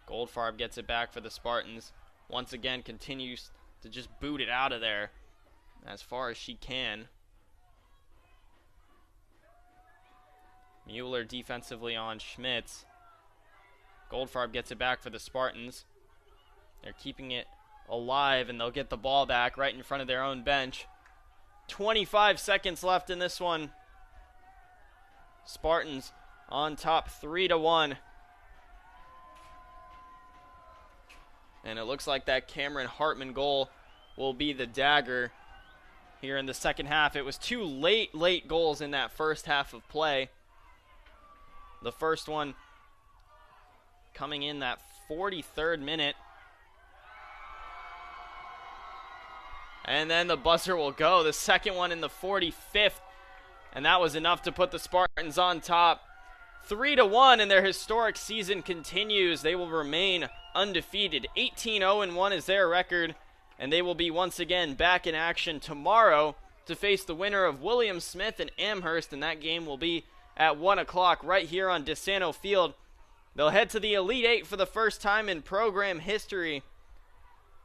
Goldfarb gets it back for the Spartans. Once again continues to just boot it out of there as far as she can. Mueller defensively on Schmitz. Goldfarb gets it back for the Spartans. They're keeping it alive, and they'll get the ball back right in front of their own bench. 25 seconds left in this one. Spartans on top 3-1. And it looks like that Cameron Hartman goal will be the dagger here in the second half. It was two late goals in that first half of play. The first one coming in that 43rd minute. And then the buzzer will go. The second one in the 45th. And that was enough to put the Spartans on top. 3-1, and their historic season continues. They will remain undefeated. 18-0-1 is their record. And they will be once again back in action tomorrow to face the winner of William Smith and Amherst. And that game will be at 1 o'clock right here on DeSanto Field. They'll head to the Elite Eight for the first time in program history.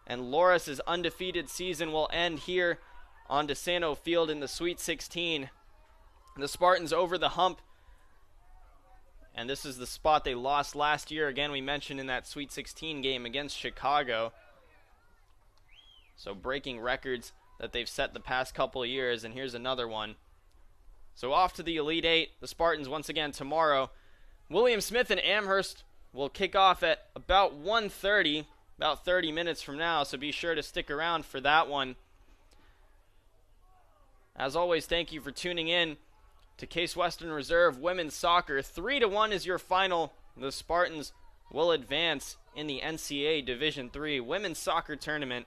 And Loras' undefeated season will end here on DeSanto Field in the Sweet 16. The Spartans over the hump. And this is the spot they lost last year. Again, we mentioned in that Sweet 16 game against Chicago. So breaking records that they've set the past couple of years. And here's another one. So off to the Elite Eight. The Spartans once again tomorrow. William Smith and Amherst will kick off at about 1:30. About 30 minutes from now, so be sure to stick around for that one. As always, thank you for tuning in to Case Western Reserve Women's Soccer. 3-1 is your final. The Spartans will advance in the NCAA Division III Women's Soccer Tournament.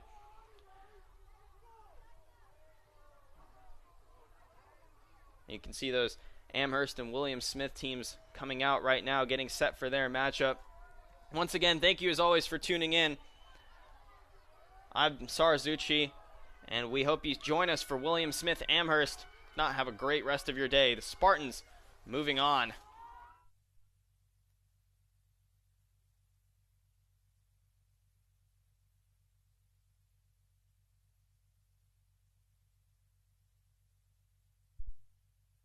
You can see those Amherst and William Smith teams coming out right now, getting set for their matchup. Once again, thank you as always for tuning in. I'm Sarazucci, and we hope you join us for William Smith Amherst. Not have a great rest of your day. The Spartans moving on.